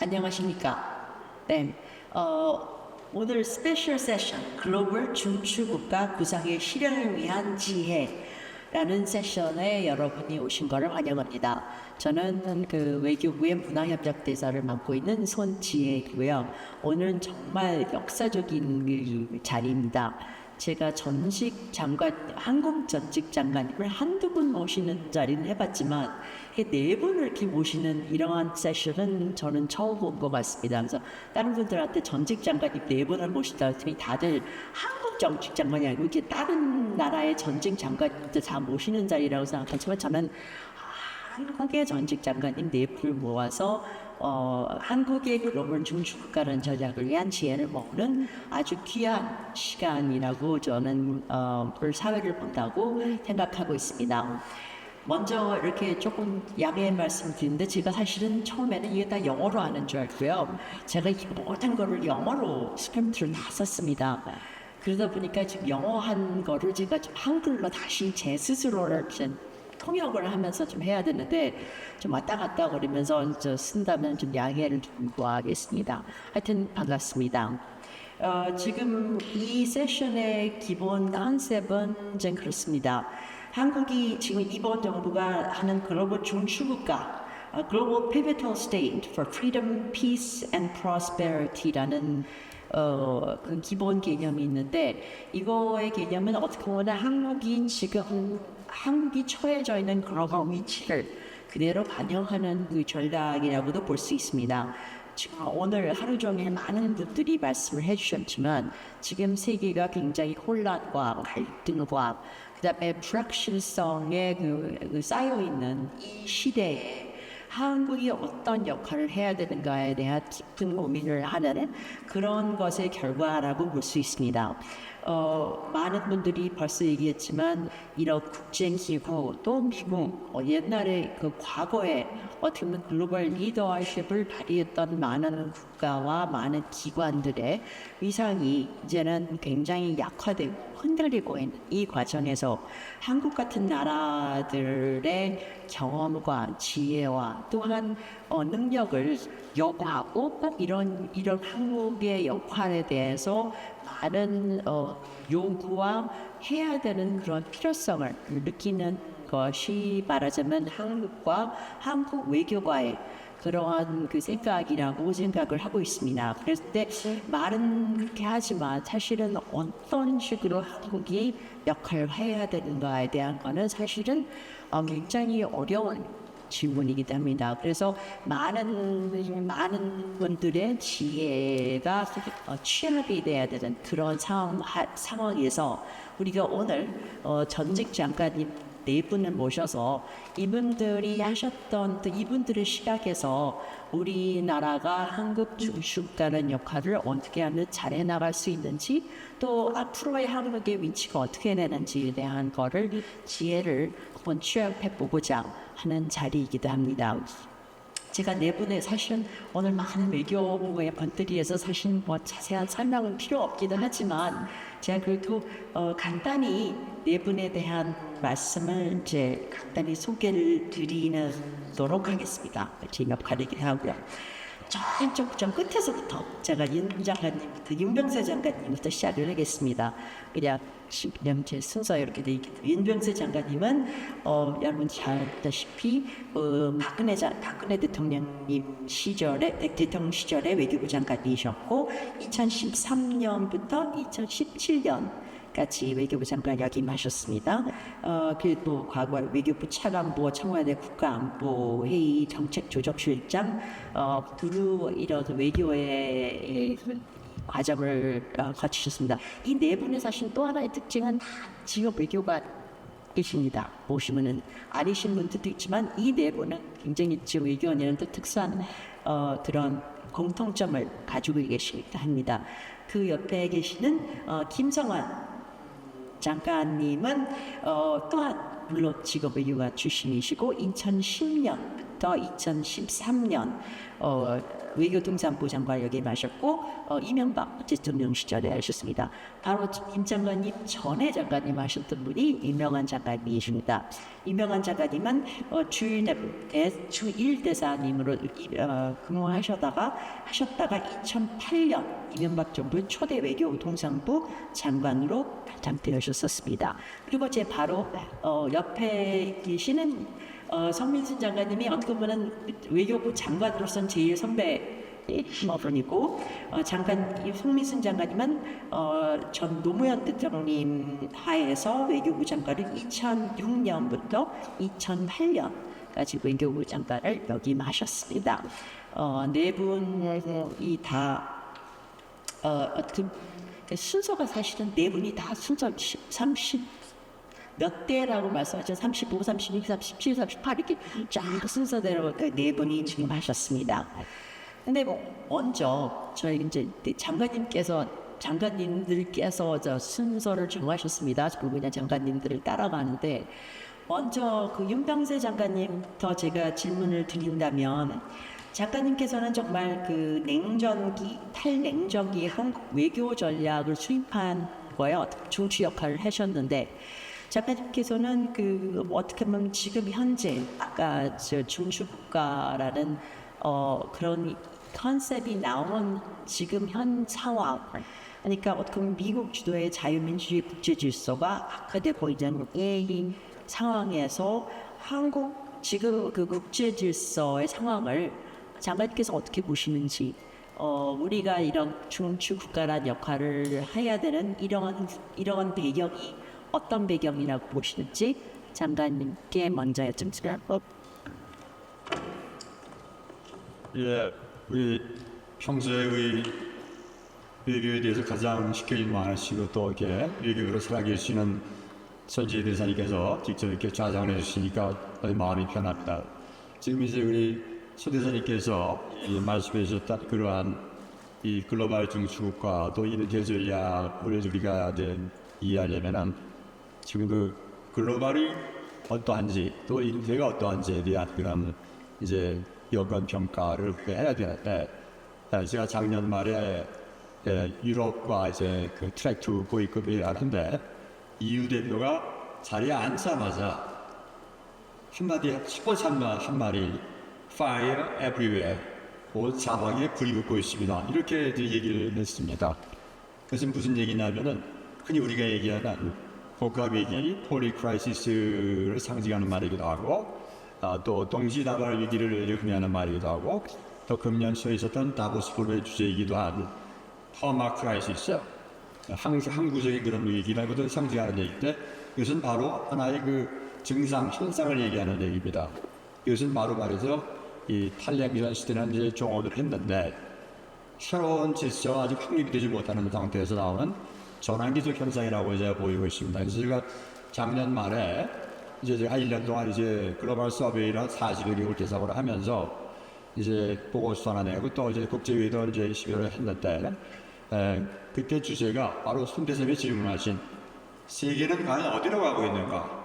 안녕하십니까. 네. 오늘 스페셜 세션 글로벌 중추국가 구상의 실현을 위한 지혜라는 세션에 여러분이 오신 것을 환영합니다. 저는 그 외교부의 문화협력대사를 맡고 있는 손지혜이고요. 오늘은 정말 역사적인 그 자리입니다. 제가 전직 장관, 한국 전직 장관님을 한두 분 모시는 자리는 해봤지만 네 분을 이렇게 모시는 이러한 세션은 저는 처음 본 것 같습니다. 그래서 다른 분들한테 전직 장관님 네 분을 모시다 했더니 다들 한국 전직 장관이 아니고 이렇게 다른 나라의 전직 장관님들 다 모시는 자리라고 생각하지만 저는 한국의 전직 장관님 네 분을 모아서 한국의 글로벌 중추국가라는 전략을 위한 지혜를 모으는 아주 귀한 시간이라고 저는 사회를 본다고 생각하고 있습니다. 먼저 이렇게 조금 양해 말씀드리는데 제가 사실은 처음에는 이게 다 영어로 하는 줄 알고요. 제가 이 모든 거를 영어로 스크립트를 다 썼습니다. 그러다 보니까 지금 영어 한 거를 제가 좀 한글로 다시 제 스스로를 통역을 하면서 좀 해야 되는데 좀 왔다 갔다 거리면서 쓴다면 좀 양해를 좀 구하겠습니다. 하여튼 반갑습니다. 지금 이 세션의 기본 컨셉은 이제 그렇습니다. 한국이 지금 이번 정부가 하는 글로벌 중추국가 Global Pivotal State for Freedom, Peace and Prosperity라는 그 기본 개념이 있는데 이거의 개념은 어떻게 보면 한국이 처해져 있는 글로벌 위치를 그대로 반영하는 그 전략이라고도 볼 수 있습니다. 지금 오늘 하루 종일 많은 분들이 말씀을 해주셨지만 지금 세계가 굉장히 혼란과 갈등과 그다음에 불확실성에 쌓여있는 이 시대에 한국이 어떤 역할을 해야 되는가에 대한 깊은 고민을 하는 그런 것의 결과라고 볼 수 있습니다. 많은 분들이 벌써 얘기했지만 이런 국제기구 또 미국 옛날에 그 과거에 어떻게 보면 글로벌 리더십을 발휘했던 많은 국가와 많은 기관들의 위상이 이제는 굉장히 약화되고 흔들리고 있는 이 과정에서 한국 같은 나라들의 경험과 지혜와 또한 능력을 요구하고 꼭 이런 한국의 역할에 대해서 많은 요구와 해야 되는 그런 필요성을 느끼는 것이 말하자면 한국 외교가의 그러한 그 생각을 하고 있습니다. 그래서 말은 그렇게 하지만 사실은 어떤 식으로 한국이 역할을 해야 되는가에 대한 거는 사실은 굉장히 어려운 질문이기도 합니다. 그래서 많은 분들의 지혜가 취합이 돼야 되는 그런 상황에서 우리가 오늘 전직 장관님 네 분을 모셔서 이분들이 하셨던 또 이분들의 시각에서 우리나라가 한국 중추국가라는 역할을 어떻게 하면 잘해 나갈 수 있는지 또 앞으로의 한국의 위치가 어떻게 되는지에 대한 거를 지혜를 한번 취합해 보고자 하는 자리이기도 합니다. 제가 네 분의 사실은 오늘 많은 외교부의 분들이어서 사실 뭐 자세한 설명은 필요 없기는 하지만 제가 그래도 간단히 네 분에 대한 말씀을 이제 간단히 소개를 드리도록 하겠습니다. 제 역할이긴 하고요. 좀 끝에서부터 제가 윤병세 장관님부터 시작을 하겠습니다. 그냥 제 순서 이렇게 돼 있기 때문에 윤병세 장관님은 여러분 잘 알다시피 박근혜 대통령 시절에 외교부 장관이셨고 2013년부터 2017년까지 외교부 장관 역임하셨습니다. 그리고 과거 외교부 차관보, 청와대 국가안보회의 정책조정실장 두루 이런 외교의 과정을 거치셨습니다. 이 네 분의 사실 또 하나의 특징은 지역 외교가 계십니다. 보시면은 아니신 분들도 있지만 이 네 분은 굉장히 지역 외교원이라는 또 특수한 그런 공통점을 가지고 계시기도 합니다. 그 옆에 계시는 김성환 장관님은 또한 물론 직업 외교관 출신이시고 2010년부터 2008년부터 2013년 외교통상부 장관을 역임하셨고 이명박 대통령 시절에 하셨습니다. 바로 임 장관님 전에 장관님 하셨던 분이 임명환 장관님이십니다. 임명환 장관님은 주일 대사님으로 근무하셨다가 2008년 이명박 정부 초대 외교통상부 장관으로 당대하셨었습니다. 그리고 제 바로 옆에 계시는 성민순 장관님이 어떻게 보면 외교부 장관으로서는 제일 선배이고 장관 성민순 장관님은 전 노무현 대통령 하에서 외교부 장관을 2006년부터 2008년까지 외교부 장관을 역임하셨습니다. 네 분이 다 어떤 순서가 사실은 네 분이 다 순서 30 몇 대라고 말씀하셨죠? 35, 36, 37, 38 이렇게 쫙 순서대로 네 분이 지금 하셨습니다. 근데 먼저 저희 이제 장관님들께서 저 순서를 정하셨습니다. 그리고 그냥 장관님들을 따라가는데 먼저 그 윤병세 장관님부터 제가 질문을 드린다면 장관님께서는 정말 그 탈냉전기의 한국 외교 전략을 수립한 거에 중추 역할을 하셨는데 작가님께서는 어떻게 보면 지금 현재 아까 중추국가라는 그런 컨셉이 나온 지금 현 상황, 그러니까 어떻게 보면 미국 주도의 자유민주주의 국제 질서가 악화되고 있는 이 상황에서 한국 지금 그 국제 질서의 상황을 장관님께서 어떻게 보시는지, 우리가 이런 중추국가란 역할을 해야 되는 이러한 배경이 어떤 배경이라고 보시는지 장관님께 먼저 여쭙습니다. 예, 우리 평소에 우리 외교에 대해서 가장 쉽게 말하시고 또 이렇게 외교로 살아계시는 선지혜 대사님께서 직접 이렇게 좌장을 해주시니까 마음이 편합니다. 지금 이제 우리 소 대사님께서 말씀해 주셨던 그러한 이 글로벌 중추국가 또 이 대전략을 우리가 이제 이해하려면은 지금 그 글로벌이 어떠한지 또 인세가 어떠한지에 대한 그런 이제 여건 평가를 해야 되는데 제가 작년 말에 유럽과 이제 그 트랙 2 고위급을 하는데 EU 대표가 자리에 앉자마자 한마디 한마디 Fire everywhere 온 사방에 불이 붙고 있습니다. 이렇게 얘기를 했습니다. 그것은 무슨 얘기냐면은 흔히 우리가 얘기하는 복합위기, 폴리크라이시스를 상징하는 말이기도 하고 또 동시다발 위기를 의미하는 말이기도 하고 또 금년초에 있었던 다보스 포럼의 주제이기도 한 허마 크라이시스, 항구적인 그런 위기라고도 상징하는 얘기인데 이것은 바로 하나의 그 증상, 현상을 얘기하는 얘기입니다. 이것은 바로 말해서 이 탈냉전 시대는 이제 종언을 했는데 새로운 질서가 아직 확립이 되지 못하는 상태에서 나오는 전환기적 현상이라고 이제 보이고 있습니다. 그래서 제가 작년 말에 이제 제가 1년 동안 이제 글로벌 서베이랑 40여 개국을 대상으로 하면서 이제 보고서 하나 내고 또 이제 국제회의도 이제 11월에 했는데 그때 주제가 바로 손 대사님이 질문하신 세계는 과연 어디로 가고 있는가?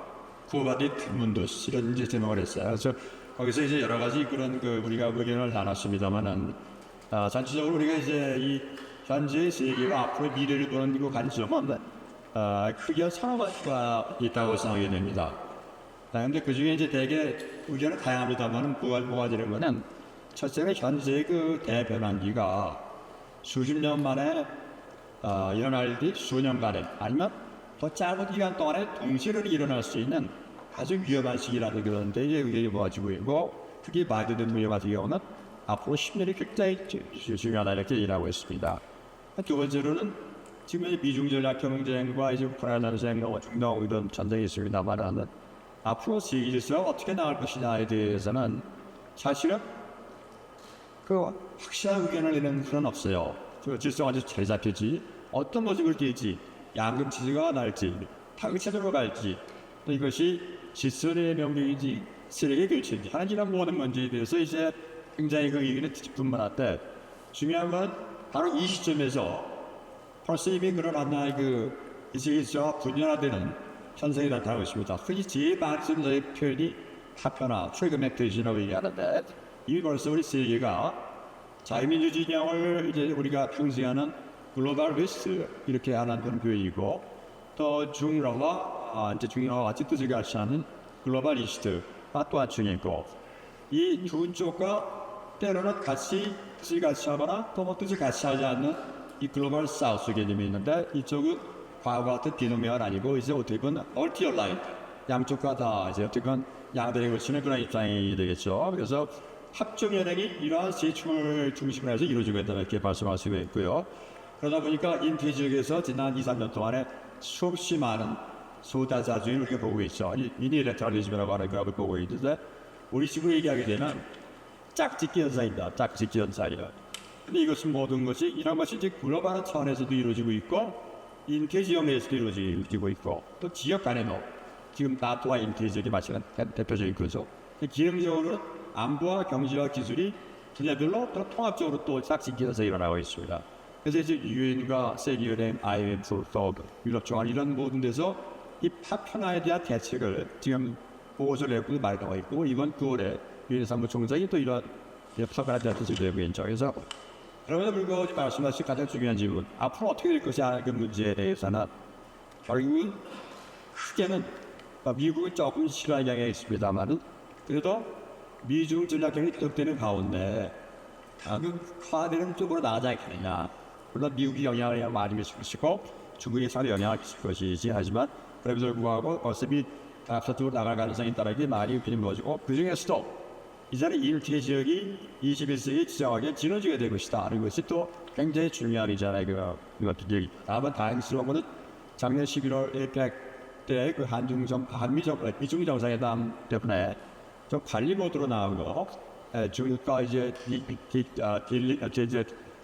구호받은 문도시 이런 이제 제목을 했어요. 그래서 거기서 이제 여러 가지 그런 우리가 의견을 나눴습니다만은 전체적으로 우리가 이제 이 현재 세계가 앞으로 미래를 보는 그 관점은 크게 서너 가지가 있다고 생각이 됩니다. 그런데 그 중에 이제 대개 의견은 다양합니다만은 뭐가 되는 거는 첫째는 현재 그 대변환기가 수십 년 만에 일어날 듯 수년간에 아니면 더 짧은 기간 동안에 동시에 일어날 수 있는 아주 위험한 시기라는 그런 데에 의견이 모아지고 있고 특히 바이든 대통령 같은 경우는 앞으로 10년이 굉장히 중요하다 이렇게 얘기하고 있습니다. 두 번째로는 지금 미중 전략 경쟁과 이제 우크라이나 전쟁과 중동 이런 전쟁이 있습니다만은 앞으로 세계 질서가 어떻게 나갈 것이냐에 대해서는 사실은 그 확실한 의견을 내는 그런 없어요. 그 질서가 아주 잘 잡혔지 어떤 모습을 띄지 양금 지지가 날지 타격체제로 갈지 또 이것이 질서의 명령인지 세력의 결정인지 하는 이런 모든 문제에 대해서 이제 굉장히 그 의견이 뒤집힌만한데 중요한 건 바로 이 시점에서 벌써 이미 그런 하나의 그 질서가 분열화되는 현상이 나타나고 있습니다. 흔히 제일 많이 쓰는 표현이 파편화, 프래그멘테이션이라고 얘기하는데 이 벌써 우리 세계가 자유민주 진영을 이제 우리가 평시하는 글로벌 리스트 이렇게 하는 그런 교육이고 또 중러와 이제 중러와 같이 뜻을 같이 하는 글로벌 리스트가 또한 중이고 이 두 쪽과 때로는 같이 뜻을 같이 하거나 또 뭐 뜻을 같이 하지 않는 이 글로벌 사우스 개념이 있는데 이쪽은 과거와 같은 비노미가 아니고 이제 어떻게 보면 얼티어 라인 양쪽과 다 이제 어떻게 보면 양대를 거치는 그런 입장이 되겠죠. 그래서 합종연행이 이러한 세충을 중심으로 해서 이루어지고 있다 이렇게 말씀할 수가 있고요. 그러다 보니까 인피 지역에서 지난 2, 3년 동안에 수없이 많은 소다자주의를 우리가 보고 있죠. 미니레터리즘이라고 하는 걸 보고 있는데 우리 식으로 얘기하게 되면 짝짓기 현상이다. 짝짓기 현상이다. 근데 이것은 모든 것이 이런 것이 이제 글로벌 차원에서도 이루어지고 있고 인피 지역 내에서도 이루어지고 있고 또 지역 간에도 지금 나토와 인피 지역이 마찬가지 대표적인 거죠. 기능적으로는 안보와 경제와 기술이 분야별로 또 통합적으로 또 짝짓기 현상이 일어나고 있습니다. 그래서 이제 유엔과 세계은행, IMF, 또 유럽정원 이런 모든 데서 이 파편화에 대한 대책을 지금 보고서를 내고 많이 나와 있고 이번 9월에 유엔 사무총장이 또 이런 파편화에 대한 뜻을 내고 있죠. 그래서 그럼에도 불구하고 말씀하신 가장 중요한 질문 앞으로 어떻게 될 것이냐 그 문제에 대해서는 결국은 크게는 미국은 조금 실화의 경향이 있습니다만은 그래도 미중 전략경이 계속되는 가운데 극화되는 쪽으로 나가지 않겠느냐. 물론 미국이 영향을 많이 미칠 것이고 중국이 상당히 영향을 미칠 것이지 하지만 그럼에도 불구하고 어차피 앞서쪽으로 나갈 가능성이 따르게 많이 빈모지고 그 중에서도 이제는 일체 지역이 21세기 지정하게 진화지가 될 것이다 하는 것이 또 굉장히 중요한 이잖아요. 이것들이 다만 다행스러운 것은 작년 11월 에펙 때 그 미중 정상회담 때문에 좀 관리 모드로 나온 거 중국과 이제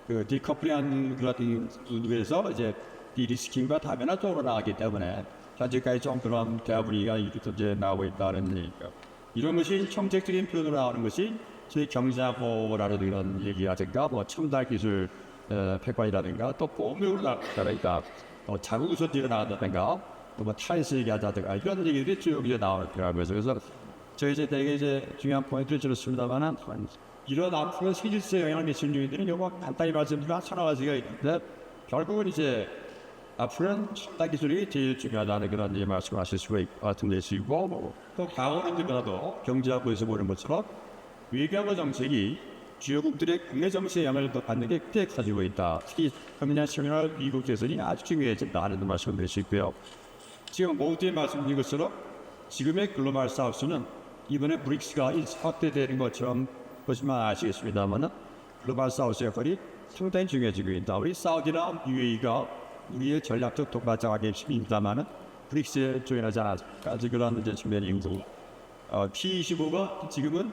그 디커플링한 그런 위에서 이제 디리스킹과 다변화 쪽으로 나가기 때문에 현재까지 좀 그런 대화 분위기가 이제 나오고 있다는 얘기죠. 이런 것이 정책적인 표현으로 나오는 것이 저희 경제하고라도 이런 얘기라든가 뭐 첨단 기술 폐관이라든가 또 보험으로 나가니까 자국 우선지로 나간다든가 또 뭐 탈세 얘기하다든가 이런 얘기들이 쭉 이제 나오더라고요. 그래서 저희 이제 되게 이제 중요한 포인트를 들었습니다만은 이런 앞으로 세질세 영향을 미치는 요인들은 요거 간단히 말씀드리면 천여 가지가 있는데 결국은 이제 앞으로는 첨단 기술이 제일 중요하다는 그런 이제 말씀하실 수가 같은 것이고 또 과거는 이더라도 경제학부에서 보는 것처럼 외교부 정책이 주요국들의 국내 정치에 영향을 받는 게 꽤 커지고 있다. 특히 금년 12월 미국 대선이 아주 중요해진다 하는 말씀을 드릴 수 있고요. 지금 모두에 말씀드린 것처럼 지금의 글로벌 사우스는 이번에 브릭스가 확대되는 것처럼 보시면 아시겠습니다만 글로벌 사우스 역할이 상당히 중요해지고 있다. 우리 사우디나 UAE가 우리의 전략적 동반자가 있습니다만 브릭스에 조인하지 않았을까 그런 이제 측면이 있고 P25가 지금은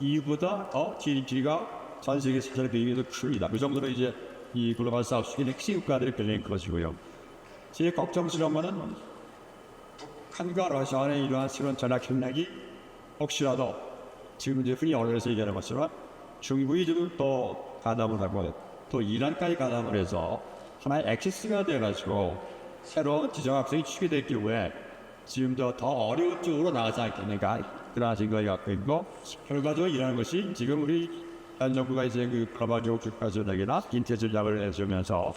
EU보다 GDP가 전 세계 사찰에 비해서 큽니다. 그 정도로 이제 이 글로벌 사우스의 핵심 국가들이 변한 것이고요. 제 걱정스러운 것은 북한과 러시아 간의 이러한 새로운 전략 협력이 혹시라도 지금 이제 흔히 언론에서 얘기하는 것처럼 중국이 지금 또 가담을 하고 또 이란까지 가담을 해서 하나의 엑시스가 돼가지고 새로운 지정학생이 취급될 경우에 지금도 더 어려운 쪽으로 나가지 않겠는가 그런 생각이 갖고 있고 결과적으로 일하는 것이 지금 우리 현 정부가 이제 그 글로벌적 국가 전략이나 인체 전략을 내세우면서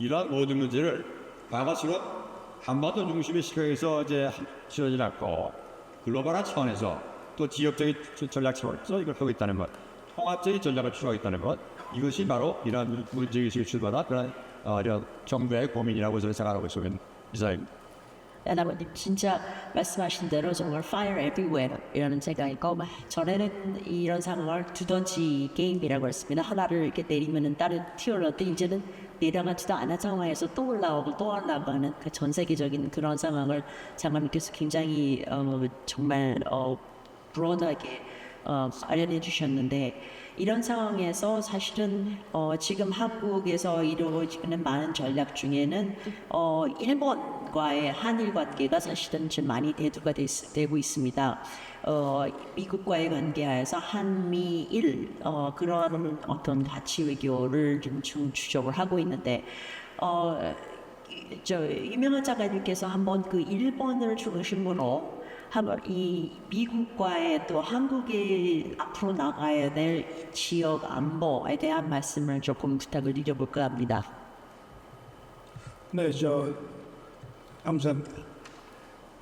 이러한 모든 문제를 과거처럼 한반도 중심의 시각에서 이제 치러지지 않고 글로벌한 차원에서 또 지역적인 전략 차원에서 이걸 하고 있다는 것, 통합적인 전략을 추구하고 있다는 것, 이것이 바로 이러한 문제의식을 출발한 그런 이런 정부의 고민이라고 저는 생각하고 있습니다. 이상입니다. 나나님 진짜 말씀하신 대로 정말 fire everywhere 이라는 생각이 있고 전에는 이런 상황을 두던지 게임이라고 했습니다. 하나를 이렇게 내리면은 다른 튀어나오는데 이제는 내려가지도 않은 상황에서 또 올라오고 또 올라가는 그 전 세계적인 그런 상황을 장관님께서 굉장히 정말 브로드하게 알려내 주셨는데 이런 상황에서 사실은 지금 한국에서 이루어지는 많은 전략 중에는 일본과의 한일 관계가 사실은 좀 많이 대두가 되고 있습니다. 미국과의 관계하에서 한미일 그런 어떤 가치 외교를 좀 추적을 하고 있는데 저 유명한 작가님께서 한번 그 일본을 중심으로 이 미국과의 또 한국이 앞으로 나가야 될 지역 안보에 대한 말씀을 조금 부탁을 드려볼까 합니다. 네, 감사합니다.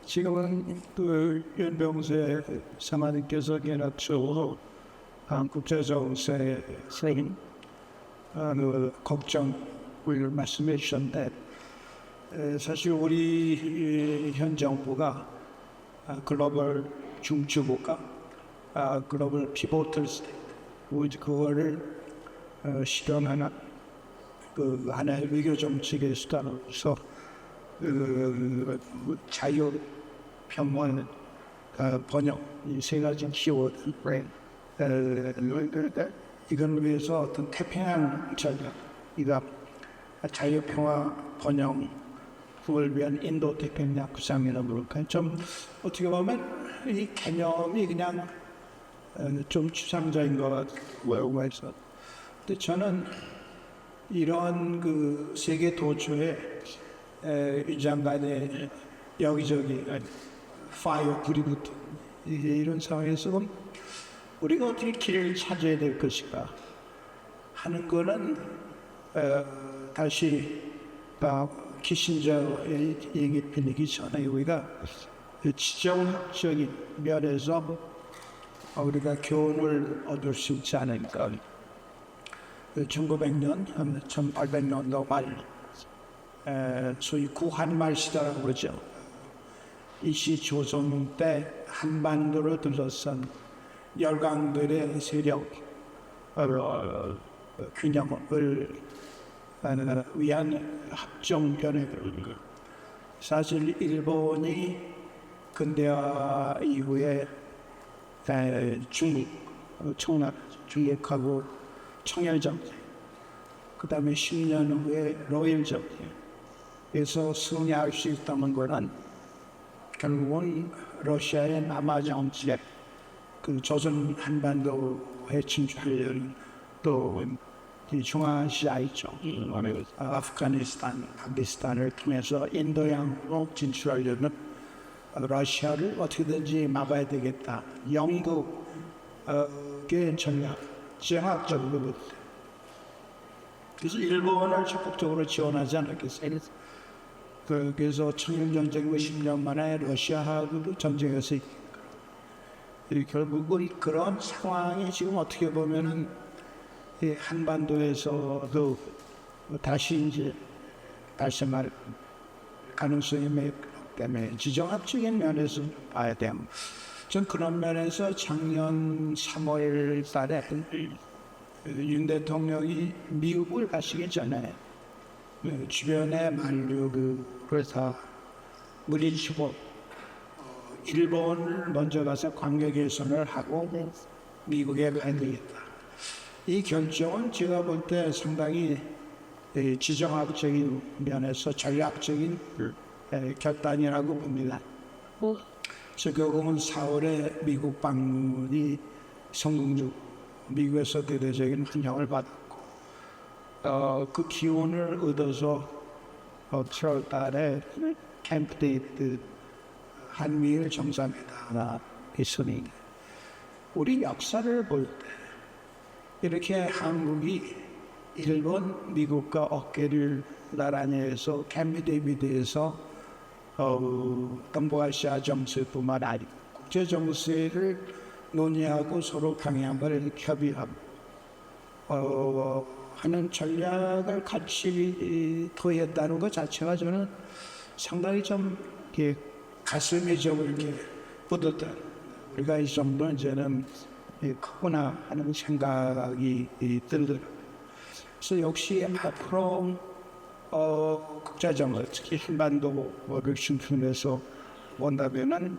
지금은 그 윤병세 사마님께서 개납적으로 국제정세에 걱정을 말씀해 주셨는데 사실 우리 현 정부가 글로벌 중추국가, 글로벌 피보틀 스테이트, 그거를 실현하는 그 하나의 외교 정책의 수단으로서 자유, 평화, 번영 이 세 가지 키워드 이걸 위해서 어떤 태평양 전략이다. 자유, 평화, 번영 을 위한 인도 태평양 구상이라고 그럴까요? 좀 어떻게 보면 이 개념이 그냥 좀 추상적인 것 같고 해서 근데 저는 이런 그 세계 도처에 위장간에 여기저기 파이어 불이 붙은 이런 상황에서 우리가 어떻게 길을 찾아야 될 것인가 하는 거는 다시 키신저의 얘기 빌리기 전에 우리가 지정학적인 면에서 우리가 교훈을 얻을 수 있지 않을까. 1900년, 1800년도 말 소위 구한말 시대라고 그러죠. 이시 조선 때 한반도를 둘러싼 열강들의 세력 균형을 위한 합정변혁을 사실 일본이 근대화 이후에 중국, 청나라, 중국하고 청열정책 그 다음에 10년 후에 로열정책에서 승리할 수 있다는 것은 결국은 러시아의 남아정책 그 조선 한반도에 진출하려는 또 이 중앙아시아 있죠. 아프가니스탄, 파키스탄을 통해서 인도양으로 진출하려는 러시아를 어떻게든지 막아야 되겠다. 영국의 전략, 지향학적으로 그래서 일본을 적극적으로 지원하지 않았겠어요. 그래서 청일전쟁 50년 만에 러시아하고도 전쟁에서 결국은 그런 상황이 지금 어떻게 보면은 한반도에서도 다시 이제 발생할 가능성이 매우 크기 때문에 지정학적인 면에서 봐야 돼요. 전 그런 면에서 작년 3월 달에 윤 대통령이 미국을 가시기 전에 주변에 만류 그래서 물리치고 일본을 먼저 가서 관계 개선을 하고 미국에 가야 되겠다. 이 결정은 제가 볼 때 상당히 지정학적인 면에서 전략적인 결단이라고 봅니다. 그래서 결국은 4월에 미국 방문이 성공적 미국에서 대대적인 환영을 받았고 그 기운을 얻어서 7월 달에 캠프 데이트 한미일 정상회담이 있으니 우리 역사를 볼 때 이렇게 한국이 일본, 미국과 어깨를 나란히 해서 캠프 데이비드에서 동북아시아 정세뿐만 아니고 국제 정세를 논의하고 서로 방향을 협의하고 하는 전략을 같이 토했다는 것 자체가 저는 상당히 좀 이렇게 가슴이 좀 이렇게 뿌듯한 우리가 이 정도는 이제는 크구나 하는 생각이 들더라고요. 그래서 역시 앞으로 국제정을 특히 한반도를 중심해서 본다면은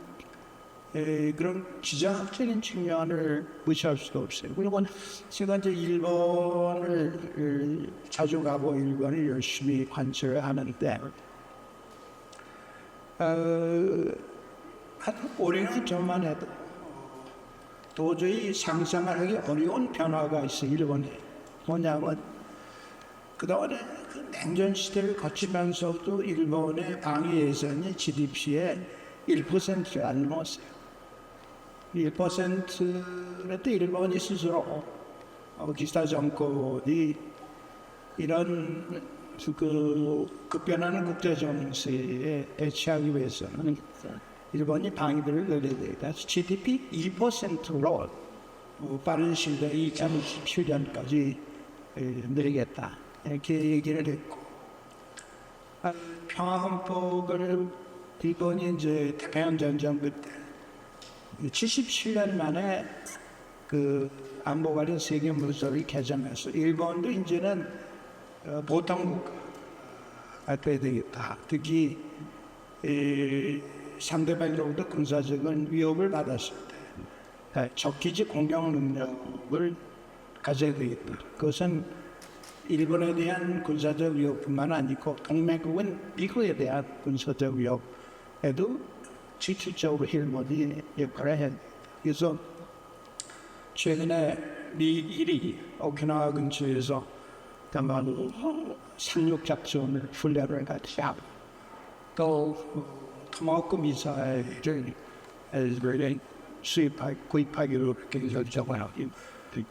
그런 지정학적인 측면을 무시할 수도 없어요. 그리고 제가 이제 일본을 자주 가고 일본을 열심히 관찰을 하는데 한 올해는 전만 해도 도저히 상상하기 어려운 변화가 있어요. 일본에 뭐냐면 그동안에 그 냉전 시대를 거치면서도 일본의 방위 예산이 GDP의 1%를 안 넘었어요. 1%도 일본이 스스로 기사 정권이 이런 급변하는 국제 정세에 대처하기 위해서는 일본이 방위비를 늘려야 되겠다. GDP 2%로 빠른 시일 내에 2027년까지 늘리겠다. 이렇게 얘기를 했고, 평화헌법을 일본이 이제 태평양 전쟁 그때 77년 만에 그 안보 관련 세계 문서를 개정해서 일본도 이제는 보통 국가가 돼야 되겠다. 특히 상대방으로부터 군사적인 위협을 받았을 때 적기지 공격 능력을 가져야 되겠다. 그것은 일본에 대한 군사적 위협뿐만 아니고 동맹국은 미국에 대한 군사적 위협에도 실질적으로 일본이 역할을 해야 됩니다. 그래서 최근에 미일이 오키나와 근처에서 다만 상륙작전을 훈련을 같이 하고 또 토마호크 미사일을 구입하기로 그렇게 결정을 하고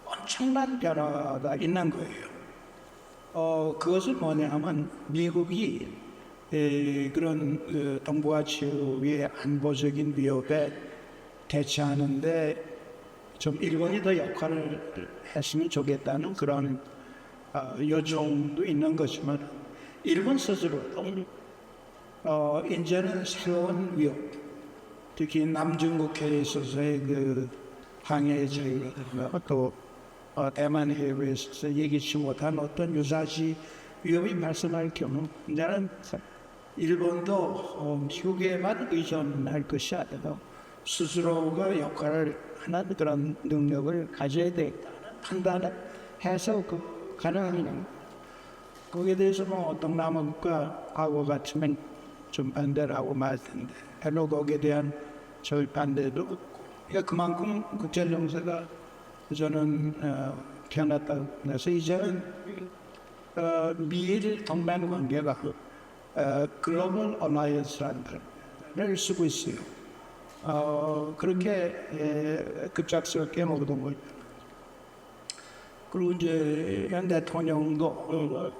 엄청난 변화가 있는 거예요. 그것은 뭐냐면 미국이 그런 동북아시아의 안보적인 위협에 대처하는데 좀 일본이 더 역할을 했으면 좋겠다는 그런 요청도 있는 거지만 일본 스스로도 이제는 새로운 위협, 특히 남중국해에 있어서의 그 항해 자유라든가 또 대만 해외에 있어서 예기치 못한 어떤 유사시 위협이 발생할 경우 이제는 일본도 미국에만 의존할 것이 아니라 스스로가 역할을 하는 그런 능력을 가져야 되겠다는 판단을 해서 가능한 거기에 대해서 뭐 동남아 국가하고 같으면 좀 반대를 하고 말 텐데 별로 거기에 대한 절 반대도 없고 그러니까 그만큼 국제 정세가 저는 변했다 그래서 이제는 미일 동맹 관계가 글로벌 어라이언스라는 단어를 쓰고 있어요. 그렇게 급작스럽게 모든 걸 그리고 이제 현 대통령도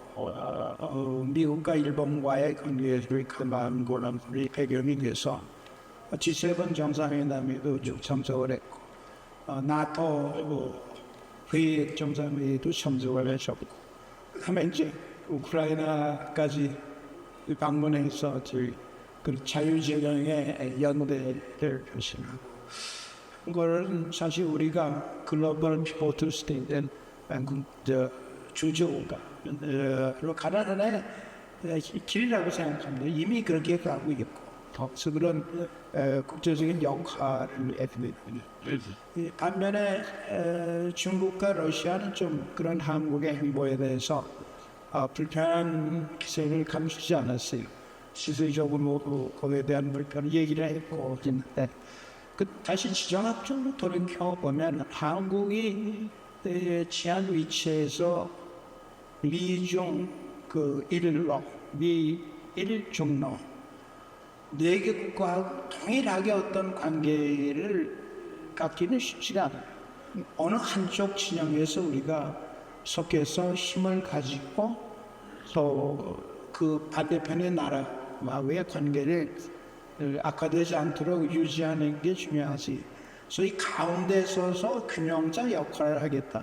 미국과 일본과의 관계를 그만 고난이 배경이 돼서 G7 정상회담에도 참석을 했고 나토 회의 정상회의도 참석을 하셨고 그다음에 이제 우크라이나까지 방문해서 그 자유재정의 연대를 표시하고 그거는 사실 우리가 글로벌 포트 스테이트는 주주가로 가라는 길이라고 생각합니다. 이미 그렇게 가고 있고 그래서 그런 국제적인 역할을 했습니다. 반면에 중국과 러시아는 좀 그런 한국의 행보에 대해서 불편한 기색을 감추지 않았어요. 시세적으로 거기에 대한 불편을 얘기를 했고 있는데 다시 지정학적으로 돌이켜보면 한국이 취한 위치에서 미중 일로 미일중로 네 개 국가하고 동일하게 어떤 관계를 갖기는 쉽지가 않아요. 어느 한쪽 진영에서 우리가 속해서 힘을 가지고 또 그 반대편의 나라와의 관계를 악화되지 않도록 유지하는 게 중요하지. 소위 가운데 서서 균형자 역할을 하겠다.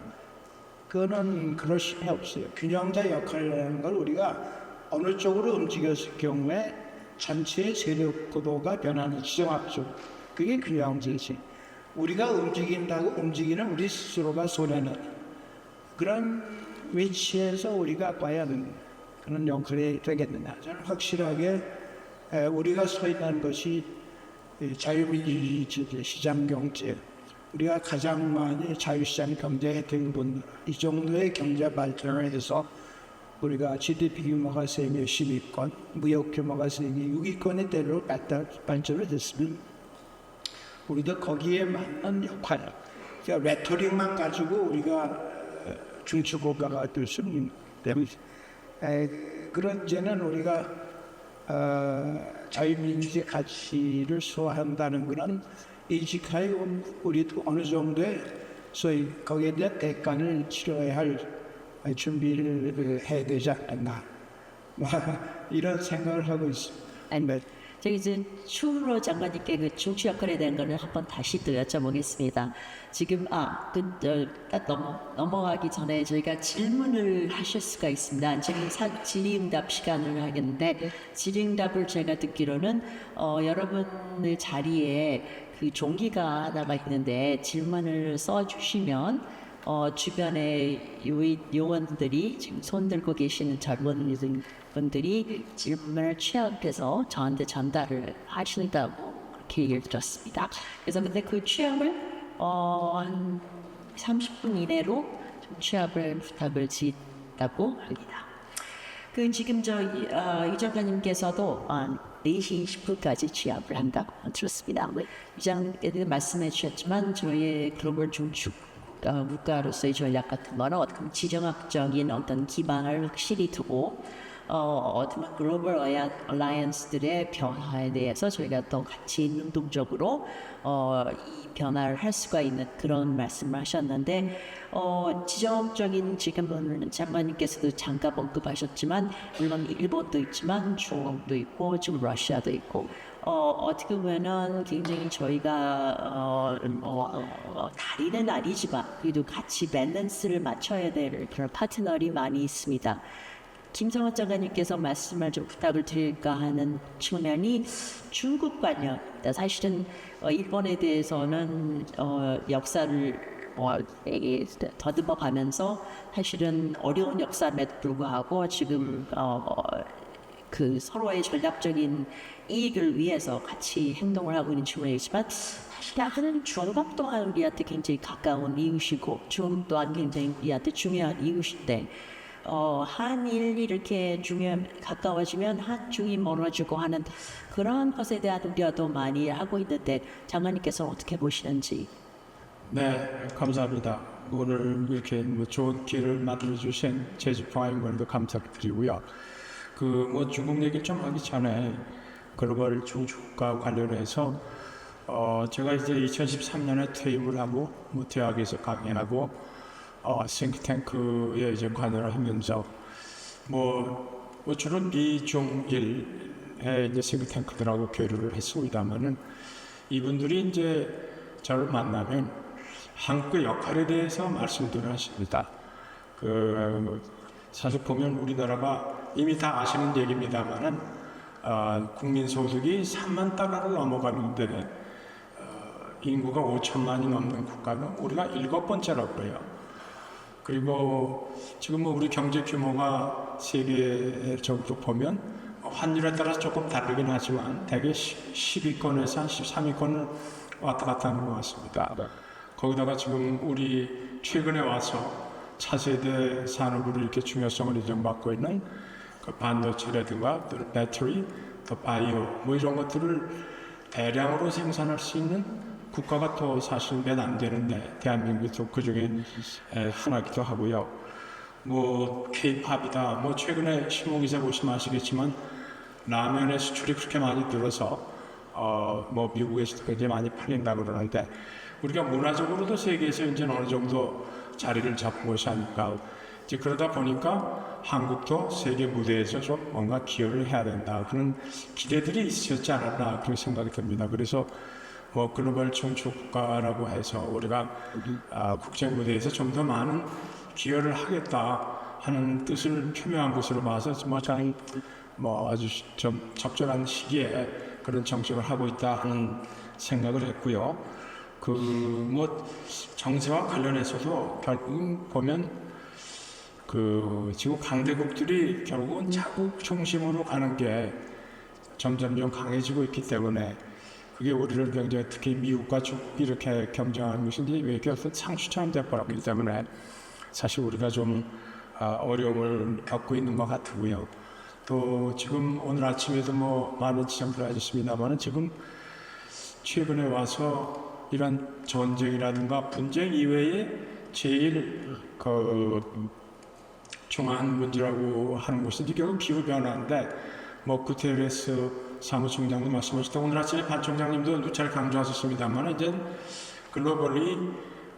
그거는 그럴 수는 없어요. 균형자 역할이라는 걸 우리가 어느 쪽으로 움직였을 경우에 전체의 세력 구도가 변하는 지정학적 그게 균형제지. 우리가 움직인다고 움직이는 우리 스스로가 손해는 그런 위치에서 우리가 봐야 하는 그런 역할이 되겠느냐. 저는 확실하게 우리가 서 있는 것이 자유민주주의 시장경제 우리가 가장 많이 자유시장 경제 혜택을 본 이 정도의 경제 발전을 해서 우리가 GDP 규모가 세계 10위권, 무역 규모가 세계 6위권의 대로 발전을 했으면 우리도 거기에 맞는 역할, 그러니까 레토릭만 가지고 우리가 중추국가가 될 수는 있기 때문에 그런 이제는 우리가 자유민주주의 가치를 수호한다는 것은 인식하에 우리도 어느 정도의 소위 거기에 대한 대가를 치러야 할 준비를 해야 되지 않나 이런 생각을 하고 있습니다. 아니, 저기 이제 추후로 장관님께 그 중추 역할에 대한 거는 한번 다시 또 여쭤보겠습니다. 지금 딱 넘어가기 전에 저희가 질문을 하실 수가 있습니다. 지금 질의응답 시간을 하겠는데 질의응답을 제가 듣기로는 여러분의 자리에 그 종이가 남아 있는데 질문을 써주시면 주변의 요원들이 지금 손 들고 계시는 젊은 분들이 질문을 취합해서 저한테 전달을 하신다고 그렇게 얘기를 들었습니다. 그래서 근데 그 취합을 한 30분 이내로 좀 취합을 부탁을 드린다고 합니다. 그 지금 이 장관님께서도 4시 20분까지 취합을 한다고 들었습니다. 이 장관님께서 말씀해 주셨지만 저희의 글로벌 중축 국가로서의 전략 같은 거는 어떤 지정학적인 어떤 기반을 확실히 두고 어떤 글로벌 얼라이언스들의 변화에 대해서 저희가 또 같이 능동적으로 이 변화를 할 수가 있는 그런 말씀을 하셨는데 지정학적인 지금 장관님께서도 잠깐 언급하셨지만 물론 일본도 있지만 중국도 있고 지금 러시아도 있고 어떻게 보면은 굉장히 저희가 다리는 아니지만 그래도 같이 밸런스를 맞춰야 될 그런 파트너들이 많이 있습니다. 김성환 장관님께서 말씀을 좀 부탁을 드릴까 하는 측면이 중국 관련입니다. 사실은 일본에 대해서는 역사를 더듬어 가면서 사실은 어려운 역사임에도 불구하고 지금 그 서로의 전략적인 이익을 위해서 같이 행동을 하고 있는 측면이지만 사실은 중국 또한 우리한테 굉장히 가까운 이웃이고 중국 또한 굉장히 우리한테 중요한 이웃인데 한일이 이렇게 가까워지면 한중이 멀어지고 하는 그런 것에 대한 우려도 많이 하고 있는데 장관님께서 어떻게 보시는지. 네, 감사합니다. 오늘 이렇게 좋은 기회를 만들어 주신 제주평화연구원도 감사드리고요. 중국 얘기 좀 하기 전에 글로벌 중축과 관련해서 제가 이제 2013년에 퇴임을 하고 대학에서 강의하고 싱크탱크에 이제 관여를 하면서 주로 미중일의 이제 싱크탱크들하고 교류를 했습니다만은 이분들이 이제 저를 만나면 한국의 역할에 대해서 말씀들을 하십니다. 사실 보면 우리나라가 이미 다 아시는 얘기입니다만은 국민 소득이 3만 달러를 넘어가는데 인구가 5천만이 넘는 국가는 우리가 7번째라고 그래요. 그리고 지금 우리 경제 규모가 세계적으로 보면 환율에 따라서 조금 다르긴 하지만 대개 10위권에서 한 13위권을 왔다 갔다 하는 것 같습니다. 거기다가 지금 우리 최근에 와서 차세대 산업으로 이렇게 중요성을 인정받고 있는 그 반도체라든가 또 배터리, 또 바이오 이런 것들을 대량으로 생산할 수 있는 국가가 또 사실 몇 안 되는데 대한민국도 그 중에 하나기도 하고요. K-팝이다. 최근에 신문기사 보시면 아시겠지만 라면의 수출이 그렇게 많이 늘어서 미국에서도 굉장히 많이 팔린다고 그러는데 우리가 문화적으로도 세계에서 이제 어느 정도 자리를 잡은 것이 아닐까. 이제 그러다 보니까 한국도 세계 무대에서 좀 뭔가 기여를 해야 된다. 그런 기대들이 있었지 않았나 그런 생각이 듭니다. 그래서 글로벌 중축국가라고 해서 우리가 국제 무대에서 좀 더 많은 기여를 하겠다 하는 뜻을 표명한 것으로 봐서 아주 좀 적절한 시기에 그런 정책을 하고 있다 하는 생각을 했고요. 정세와 관련해서도 결국 보면 지금 강대국들이 결국은 자국 중심으로 가는 게 점점 강해지고 있기 때문에 그게 우리를 굉장히 특히 미국과 중국이 이렇게 경쟁하는 것이 외교에서 상수처럼 돼버렸기 때문에 사실 우리가 좀 어려움을 겪고 있는 것 같고요. 또 지금 오늘 아침에도 많은 지적을 하셨습니다만 지금 최근에 와서 이런 전쟁이라든가 분쟁 이외에 제일 중요한 문제라고 하는 것이 결국 기후변화인데 뭐 구테레스 사무총장도 말씀하셨고 오늘 아침에 반 총장님도 누차례 강조하셨습니다만 이제 글로벌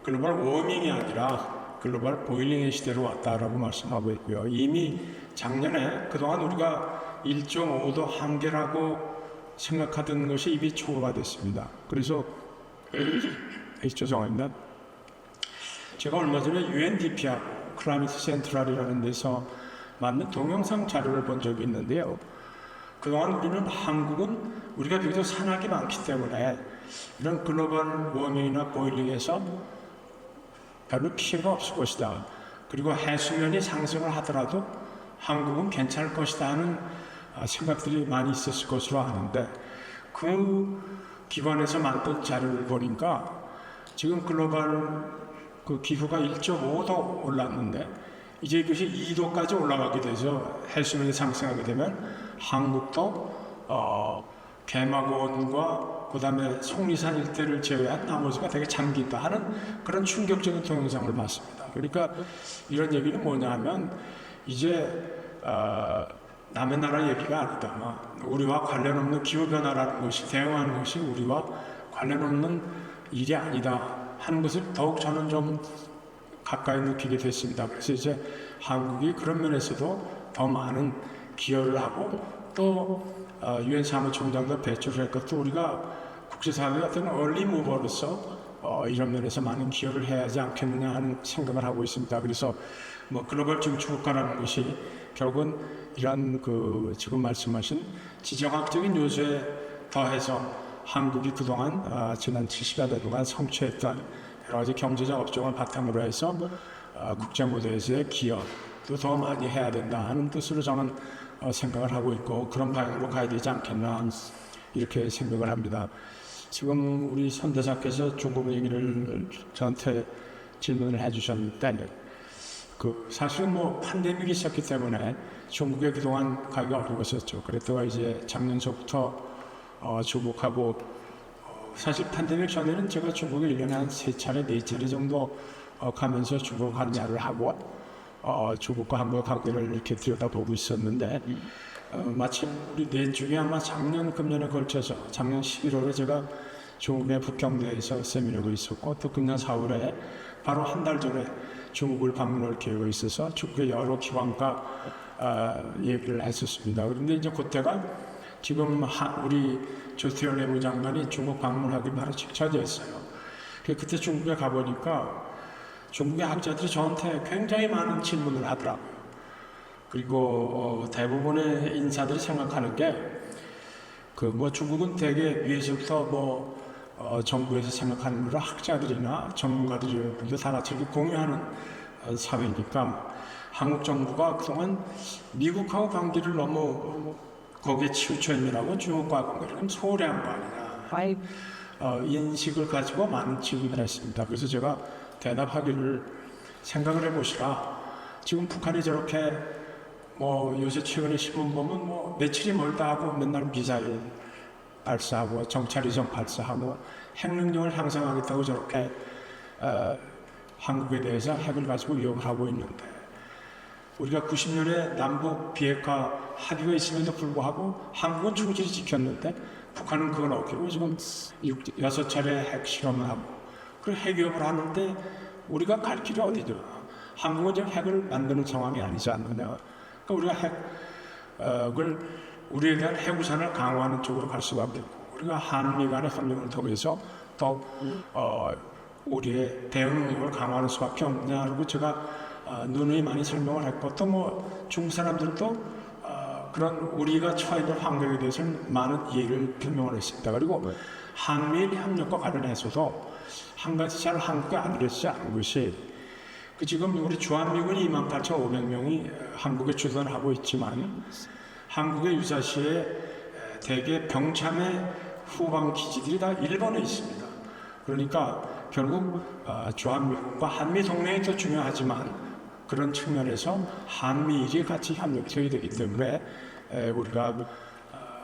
워밍이 아니라 글로벌 보일링의 시대로 왔다라고 말씀하고 있고요. 이미 작년에 그동안 우리가 1.5도 한계라고 생각하던 것이 이미 초과가 됐습니다. 그래서 죄송합니다. 제가 얼마 전에 UNDP하고 클라이미트 센트럴이라는 데서 만든 동영상 자료를 본 적이 있는데요. 그동안 한국은 우리가 비교적 산악이 많기 때문에 이런 글로벌 워밍이나 보일링에서 별로 피해가 없을 것이다. 그리고 해수면이 상승을 하더라도 한국은 괜찮을 것이다 하는 생각들이 많이 있었을 것으로 아는데 그 기관에서 만든 자료를 보니까 지금 글로벌 그 기후가 1.5도 올랐는데 이제 이것이 2도까지 올라가게 되죠. 해수면이 상승하게 되면 한국도 개마고원과 그다음에 속리산 일대를 제외한 나머지가 되게 잠긴다 하는 그런 충격적인 동영상을 봤습니다. 그러니까 이런 얘기는 뭐냐면 이제 남의 나라 얘기가 아니다. 우리와 관련 없는 기후변화라는 것이 대응하는 것이 우리와 관련 없는 일이 아니다 하는 것을 더욱 저는 좀 가까이 느끼게 됐습니다. 그래서 이제 한국이 그런 면에서도 더 많은 기여를 하고 또 유엔 사무총장도 배출을 했고 또 우리가 국제사회의 어떤 얼리무버로서 이런 면에서 많은 기여를 해야 하지 않겠느냐 하는 생각을 하고 있습니다. 그래서 뭐 글로벌 중추국가라는 것이 결국은 이런 그 지금 말씀하신 지정학적인 요소에 더해서 한국이 그동안 지난 70여 동안 성취했던 여러 가지 경제적 업종을 바탕으로 해서 국제 무대에서의 기여도 더 많이 해야 된다 하는 뜻으로 저는 생각을 하고 있고 그런 방향으로 가야 되지 않겠나 이렇게 생각을 합니다. 지금 우리 선대사께서 중국 얘기를 저한테 질문을 해주셨는데 그 사실은 뭐 팬데믹이 있었기 때문에 중국에 그동안 가기 어려웠었죠. 그랬다가 이제 작년서부터 중국하고 사실 팬데믹 전에는 제가 중국에 1년에 한 3차례, 4차례 정도 가면서 중국 관여를 하고 중국과 한국 관계를 이렇게 들여다보고 있었는데 마침 우리 내중에 아마 작년, 금년에 걸쳐서 작년 11월에 제가 중국의 북경대에서 세미나가 있었고 또 금년 4월에 바로 한 달 전에 중국을 방문할 계획이 있어서 중국의 여러 기관과 얘기를 했었습니다. 그런데 이제 그때가 지금 우리 조태열 내무장관이 중국 방문하기 바로 직전이었어요. 그때 중국에 가보니까 중국의 학자들이 저한테 굉장히 많은 질문을 하더라고요. 그리고 대부분의 인사들이 생각하는 게 그 뭐 중국은 대개 위에서부터 정부에서 생각하는 거를 학자들이나 전문가들이 다 같이 공유하는 사회니까 한국 정부가 그동안 미국하고 관계를 너무 거기에 치우쳐 있느라고 중국과 관계를 소홀히 한 거 아니냐 인식을 가지고 많은 질문을 했습니다. 그래서 제가 대답하기를 생각을 해보시라. 지금 북한이 저렇게 요새 최근에 신문 보면 며칠이 멀다 하고 맨날 미사일 발사하고 정찰위성 발사하고 핵 능력을 향상하겠다고 저렇게 한국에 대해서 핵을 가지고 위협을 하고 있는데 우리가 90년에 남북 비핵화 합의가 있음에도 불구하고 한국은 충실히 지켰는데 북한은 그걸 어기고 지금 6차례 핵 실험을 하고 그 핵 위협을 하는데 우리가 갈 길이 어디죠? 한국은 지금 핵을 만드는 상황이 아니지 않느냐. 그러니까 우리가 핵을 우리에 대한 핵우산을 강화하는 쪽으로 갈 수밖에 없고 우리가 한미 간의 협력을 통해서 더 우리의 대응 능력을 강화하는 수밖에 없냐고 제가 누누이 많이 설명을 했고 또 중국 사람들도 그런 우리가 처해 있는 환경에 대해서는 많은 이해를 표명을 했습니다. 그리고 한미일 협력과 관련해서도 한 가지 잘 한국에 알려지지 않은 것이 지금 우리 주한미군이 28,500명이 한국에 주둔하고 있지만 한국의 유사시에 대개 병참의 후방 기지들이 다 일본에 있습니다. 그러니까 결국 주한미군과 한미 동맹이 더 중요하지만 그런 측면에서 한미일이 같이 협력해야 되기 때문에 우리가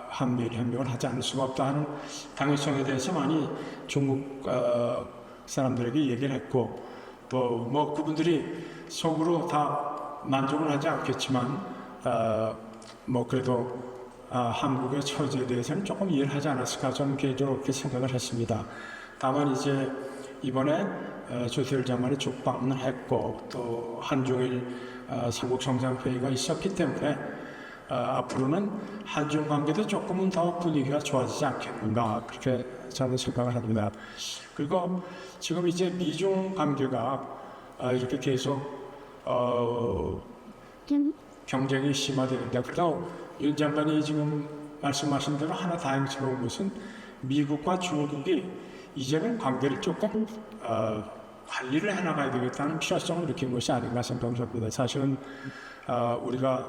한미일 협력을 하지 않을 수가 없다 하는 당위성에 대해서 많이 중국 사람들에게 얘기를 했고 또 그분들이 속으로 다 만족을 하지 않겠지만 그래도 한국의 처지에 대해서는 조금 이해를 하지 않았을까 저는 개인적으로 그렇게 생각을 했습니다. 다만 이제 이번에 조태열 장관이 죽방을 했고 또 한중일 삼국 정상회의가 있었기 때문에 앞으로는 한중 관계도 조금은 더 분위기가 좋아지지 않겠는가 그렇게 저는 생각을 합니다. 그리고 지금 이제 미중 관계가 이렇게 계속 경쟁이 심화되는데 그래도 윤 장관이 지금 말씀하신 대로 하나 다행스러운 것은 미국과 중국이 이제는 관계를 조금 관리를 해나가야 되겠다는 필요성을 느낀 것이 아닌가 생각합니다. 사실은 우리가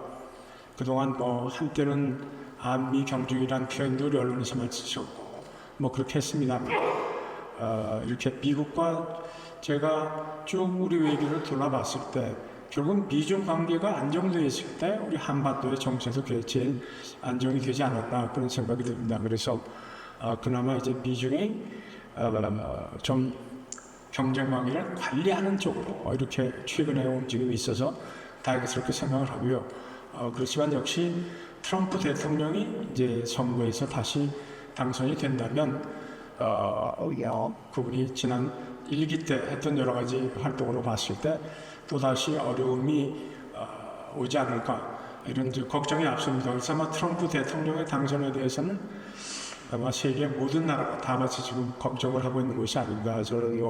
그동안 뭐 한때는 한미 경중이라는 표현도 언론에서 많이 쓰셨고 뭐 그렇게 했습니다. 이렇게 미국과 제가 쭉 우리 외교를 돌아봤을 때 결국 미중 관계가 안정되어 있을 때 우리 한반도의 정세도 제일 안정이 되지 않았나 그런 생각이 듭니다. 그래서 그나마 이제 미중이 좀 경쟁 관계를 관리하는 쪽으로 이렇게 최근에 움직임이 있어서 다행스럽게 생각을 하고요. 그렇지만 역시 트럼프 대통령이 이제 선거에서 다시 당선이 된다면 그분이 지난 1기 때 했던 여러 가지 활동으로 봤을 때 또다시 어려움이 오지 않을까 이런 걱정이 앞섭니다. 그래서 아마 트럼프 대통령의 당선에 대해서는 아마 세계 모든 나라가 다 같이 지금 걱정을 하고 있는 것이 아닌가 저는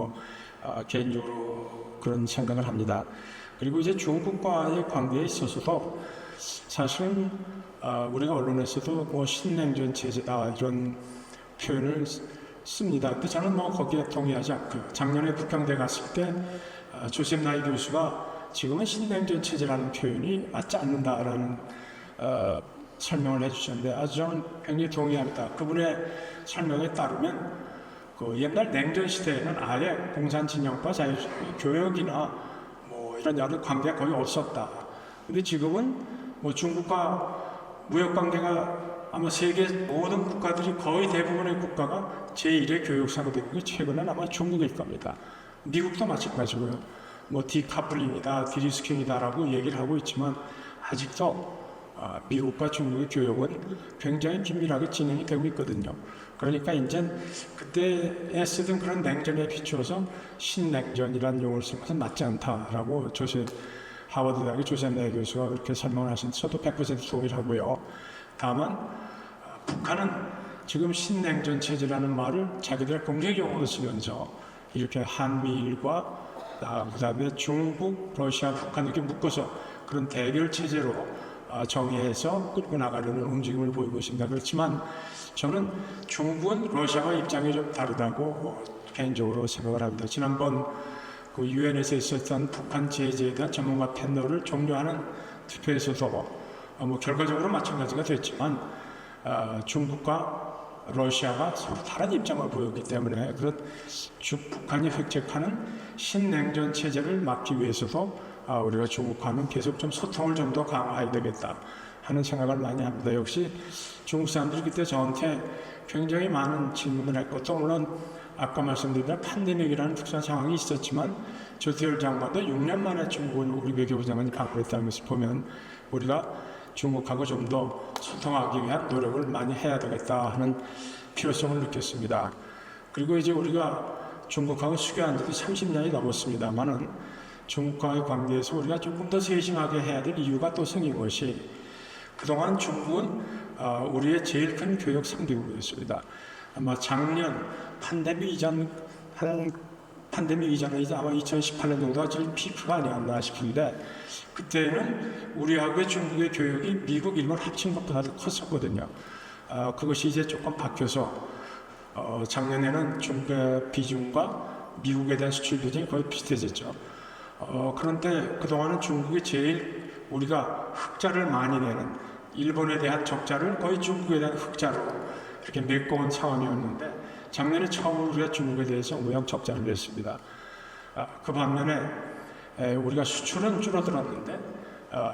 개인적으로 그런 생각을 합니다. 그리고 이제 중국과의 관계에 있어서도 사실은 우리가 언론에서도 뭐 신냉전 체제다 이런 표현을 씁니다. 근데 저는 뭐 거기에 동의하지 않고요. 작년에 북경대 갔을 때 조셉 나이 교수가 지금은 신냉전 체제라는 표현이 맞지 않는다라는 설명을 해주셨는데 저는 굉장히 동의합니다. 그분의 설명에 따르면 그 옛날 냉전 시대에는 아예 공산 진영과 교역이나 뭐 이런 여러 관계가 거의 없었다. 근데 지금은 뭐 중국과 무역 관계가 아마 세계 모든 국가들이 거의 대부분의 국가가 제1의 교역사가 되는 게 최근엔 아마 중국일 겁니다. 미국도 마찬가지고요. 뭐 디카플링이다, 디리스킹이다라고 얘기를 하고 있지만 아직도 미국과 중국의 교역은 굉장히 긴밀하게 진행이 되고 있거든요. 그러니까 이제 그때에 쓰던 그런 냉전에 비추어서 신냉전이라는 용어를 쓴 것은 맞지 않다라고 하버드 대학의 조셉 나이 교수가 그렇게 설명을 하신 저도 100% 동의를 하고요. 다만 북한은 지금 신냉전 체제라는 말을 자기들의 공식 용어로 쓰면서 이렇게 한미일과 그다음에 중국, 러시아, 북한 이렇게 묶어서 그런 대결 체제로 정의해서 끌고 나가려는 움직임을 보이고 있습니다. 그렇지만 저는 중국은 러시아와 입장이 좀 다르다고 개인적으로 생각을 합니다. 지난번 그 유엔에서 있었던 북한 제재에 대한 전문가 패널을 종료하는 투표에서도 뭐 결과적으로 마찬가지가 됐지만 중국과 러시아가 서로 다른 입장을 보였기 때문에 그런 북한이 획책하는 신냉전 체제를 막기 위해서도 우리가 중국과는 계속 좀 소통을 좀 더 강화해야 되겠다 하는 생각을 많이 합니다. 역시 중국 사람들이 그때 저한테 굉장히 많은 질문을 했고 또 물론 아까 말씀드린 대로 팬데믹이라는 특수한 상황이 있었지만 조태열 장관도 6년 만에 중국을 우리 외교부 장관이 방문했다는 것을 보면 우리가 중국하고 좀 더 소통하기 위한 노력을 많이 해야 되겠다 하는 필요성을 느꼈습니다. 그리고 이제 우리가 중국하고 수교한 지도 30년이 넘었습니다만은 중국과의 관계에서 우리가 조금 더 세심하게 해야 될 이유가 또 생긴 것이 그동안 중국은 우리의 제일 큰 교역 상대국이었습니다. 아마 작년 팬데믹 이전에 이제 아마 2018년 정도가 제일 피크가 아니었나 싶은데 그때는 우리하고의 중국의 교역이 미국, 일본 합친 것보다 더 컸었거든요. 그것이 이제 조금 바뀌어서 작년에는 중국의 비중과 미국에 대한 수출 비중이 거의 비슷해졌죠. 그런데 그동안은 중국이 제일 우리가 흑자를 많이 내는 일본에 대한 적자를 거의 중국에 대한 흑자로 이렇게 메꿔온 상황이었는데 작년에 처음으로 우리가 중국에 대해서 무역 적자를 냈습니다. 그 반면에 우리가 수출은 줄어들었는데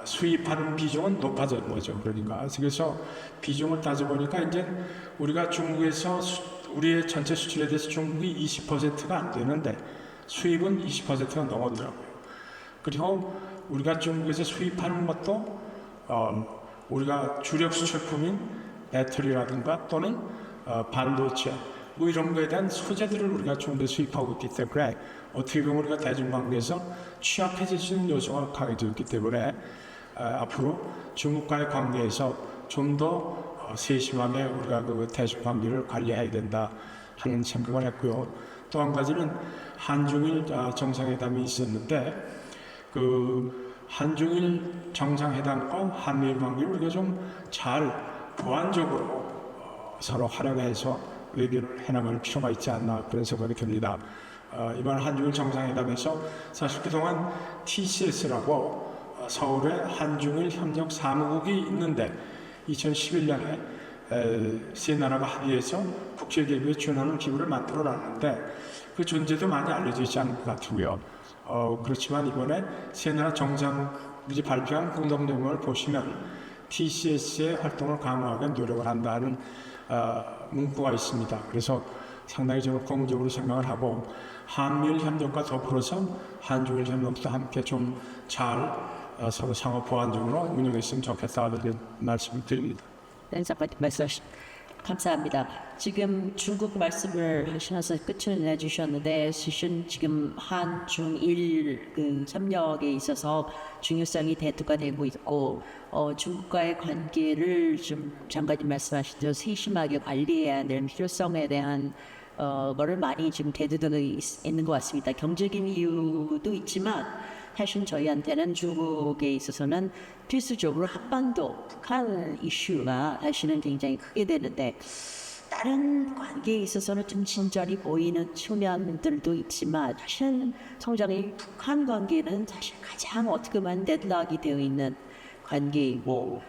수입하는 비중은 높아진 거죠. 그러니까 그래서 비중을 따져보니까 이제 우리가 중국에서 우리의 전체 수출에 대해서 중국이 20%가 안 되는데 수입은 20%가 넘어더라고요. 그리고 우리가 중국에서 수입하는 것도 우리가 주력 수출품인 배터리라든가 또는 반도체 뭐 이런 거에 대한 소재들을 우리가 좀 더 수입하고 있기 때문에 어떻게 보면 우리가 대중관계에서 취약해질 수 있는 요소가 강해져 있기 때문에 앞으로 중국과의 관계에서 좀 더 세심하게 우리가 그 대중관계를 관리해야 된다 하는 생각을 했고요. 또 한 가지는 한중일 정상회담이 있었는데 그 한중일 정상회담과 한미일 관계를 우리가 좀 잘 보완적으로 서로 활용해서 외교를 해나갈 필요가 있지 않나 그런 생각이 듭니다. 이번 한중일 정상회담에서 사실 그동안 TCS라고 서울에 한중일 협력 사무국이 있는데 2011년에 세 나라가 합의해서 국제기구에 준하는 기구를 만들어놨는데 그 존재도 많이 알려져 있지 않은 것 같고요. 그렇지만 이번에 세 나라 정상들이 발표한 공동명령을 보시면 TCS의 활동을 강화하기 노력을 한다는 문구가 있습니다. 그래서 상당히 저는 긍정적으로 생각을 하고 한미일 협력과 더불어서 한중일 협력도 함께 좀 잘 서로 상호 보완적으로 운영했으면 좋겠다는 말씀을 드립니다. 네, 잠깐 말씀 감사합니다. 지금 중국 말씀을 하셔서 끝을 내주셨는데 사실 지금 한중일 그 협력에 있어서 중요성이 대두가 되고 있고 중국과의 관계를 좀 장관님 말씀하신 대로 세심하게 관리해야 되는 필요성에 대한 거를 많이 지금 대두되고 있는 것 같습니다. 경제적인 이유도 있지만 사실 저희한테는 중국에 있어서는 필수적으로 한반도 북한 이슈가 사실은 굉장히 크게 되는데 다른 관계에 있어서는 좀 친절히 보이는 측면들도 있지만 사실은 성장의 북한 관계는 사실 가장 어떻게 보면 데드락이 되어 있는 관계이고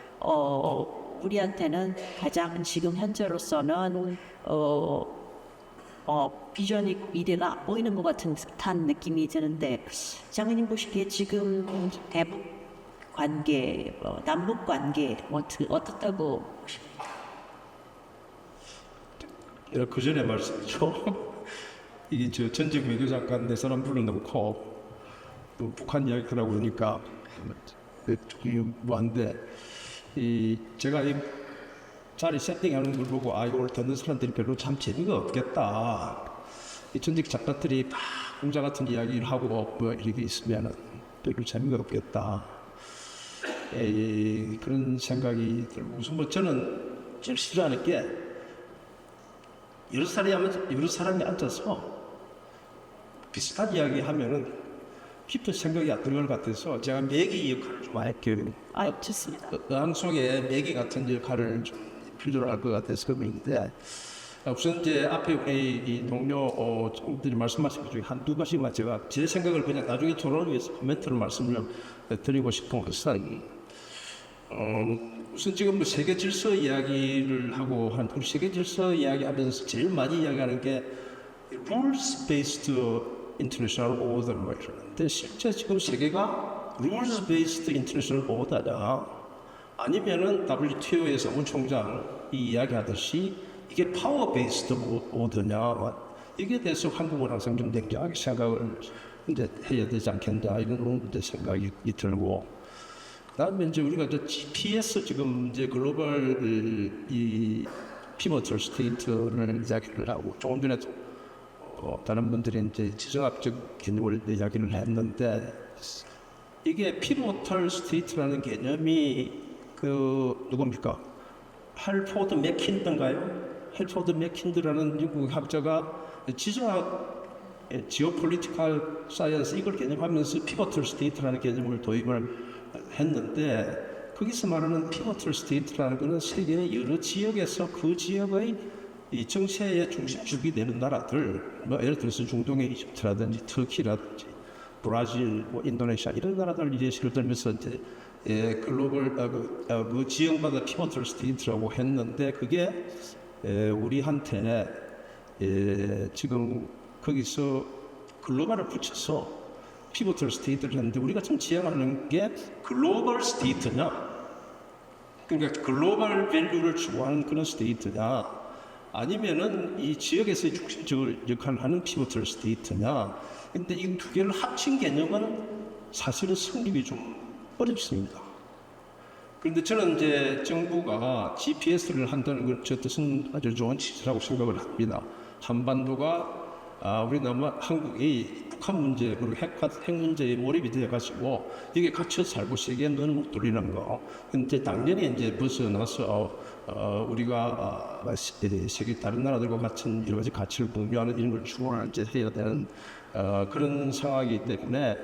우리한테는 가장 지금 현재로서는 비전이 미래가 안 보이는 것 같은 듯한 느낌이 드는데 장관님 보시기에 지금 대북 관계, 남북 관계 어떻다고 보십니까? 그 전에 말씀이죠. 이게 저 전직 외교장관 내 사람 불러놓고 또 북한 이야기 하라고 그러니까 이게 뭐한데 제가 이 자리 세팅하는 걸 보고 이걸 듣는 사람들이 별로 참 재미가 없겠다. 이 전직 작가들이 다 공자 같은 이야기를 하고 뭐 이렇게 있으면은 별로 재미가 없겠다. 그런 생각이 들고 우선 뭐 저는 제일 싫어하는 게 여러 사람이 앉아서 비슷한 이야기 하면은 깊은 생각이 안 드는 것 같아서 제가 매기 역할을 좀 할게요. 좋습니다. 의학 속에 매기 같은 역할을 좀 필요로 할 것 같아서 그런데 우선 이제 앞에 이 동료들이 말씀하신 것 중에 한두 가지만 제가 제 생각을 그냥 나중에 토론을 위해서 코멘트를 말씀을 드리고 싶은 것은 우선 지금 뭐 세계 질서 이야기를 하고 우리 세계 질서 이야기하면서 제일 많이 이야기하는 게 rules based international order 뭐 이러는데 실제 지금 세계가 rules based international order냐 아니면은 WTO에서 온 총장이 이야기하듯이 이게 파워 베이스드 오더냐 이게 대해서 한국은 항상 좀 냉정하게 생각을 이제 해야 되지 않겠나 이런 이제 생각이 들고 그다음에 이제 우리가 이제 GPS 지금 이제 글로벌 이 피보털 스테이트를 이야기를 하고 조금 전에도 다른 분들이 이제 지정학적 개념을 이야기를 했는데 이게 피보털 스테이트라는 개념이 그 누굽니까? 할포드 맥킨드인가요? 할포드 맥킨드라는 미국 학자가 지정학 지오폴리티컬 사이언스 이걸 개념하면서 피보털 스테이트라는 개념을 도입을 했는데 거기서 말하는 피보털 스테이트라는 것은 세계의 여러 지역에서 그 지역의 이 정세의 중심축이 되는 나라들 뭐 예를 들어서 중동의 이집트라든지 터키라든지 브라질, 뭐 인도네시아 이런 나라들 예시를 들면서 이제 글로벌 그 지역마다 피보털 스테이트라고 했는데 그게 우리한테 지금 거기서 글로벌을 붙여서 피보털 스테이트를 했는데 우리가 좀 지향하는 게 글로벌 스테이트냐 그러니까 글로벌 밸류를 추구하는 그런 스테이트냐 아니면은 이 지역에서의 중심적으로 역할을 하는 피보털 스테이트냐 근데 이 두 개를 합친 개념은 사실은 성립이 좀 어렵습니다. 그런데 저는 이제 정부가 GPS를 한다는 건 저 뜻은 아주 좋은 취지라고 생각을 합니다. 한반도가 우리나라 한국이 북한 문제 그리고 핵 문제에 몰입이 되어가지고 이게 갇혀 살고 세계에 눈을 못 돌리는 거. 근데 당연히 이제 벗어나서 우리가 세계 다른 나라들과 같은 여러 가지 가치를 공유하는 이런 걸 추구하는 이제 해야 되는 그런 상황이기 때문에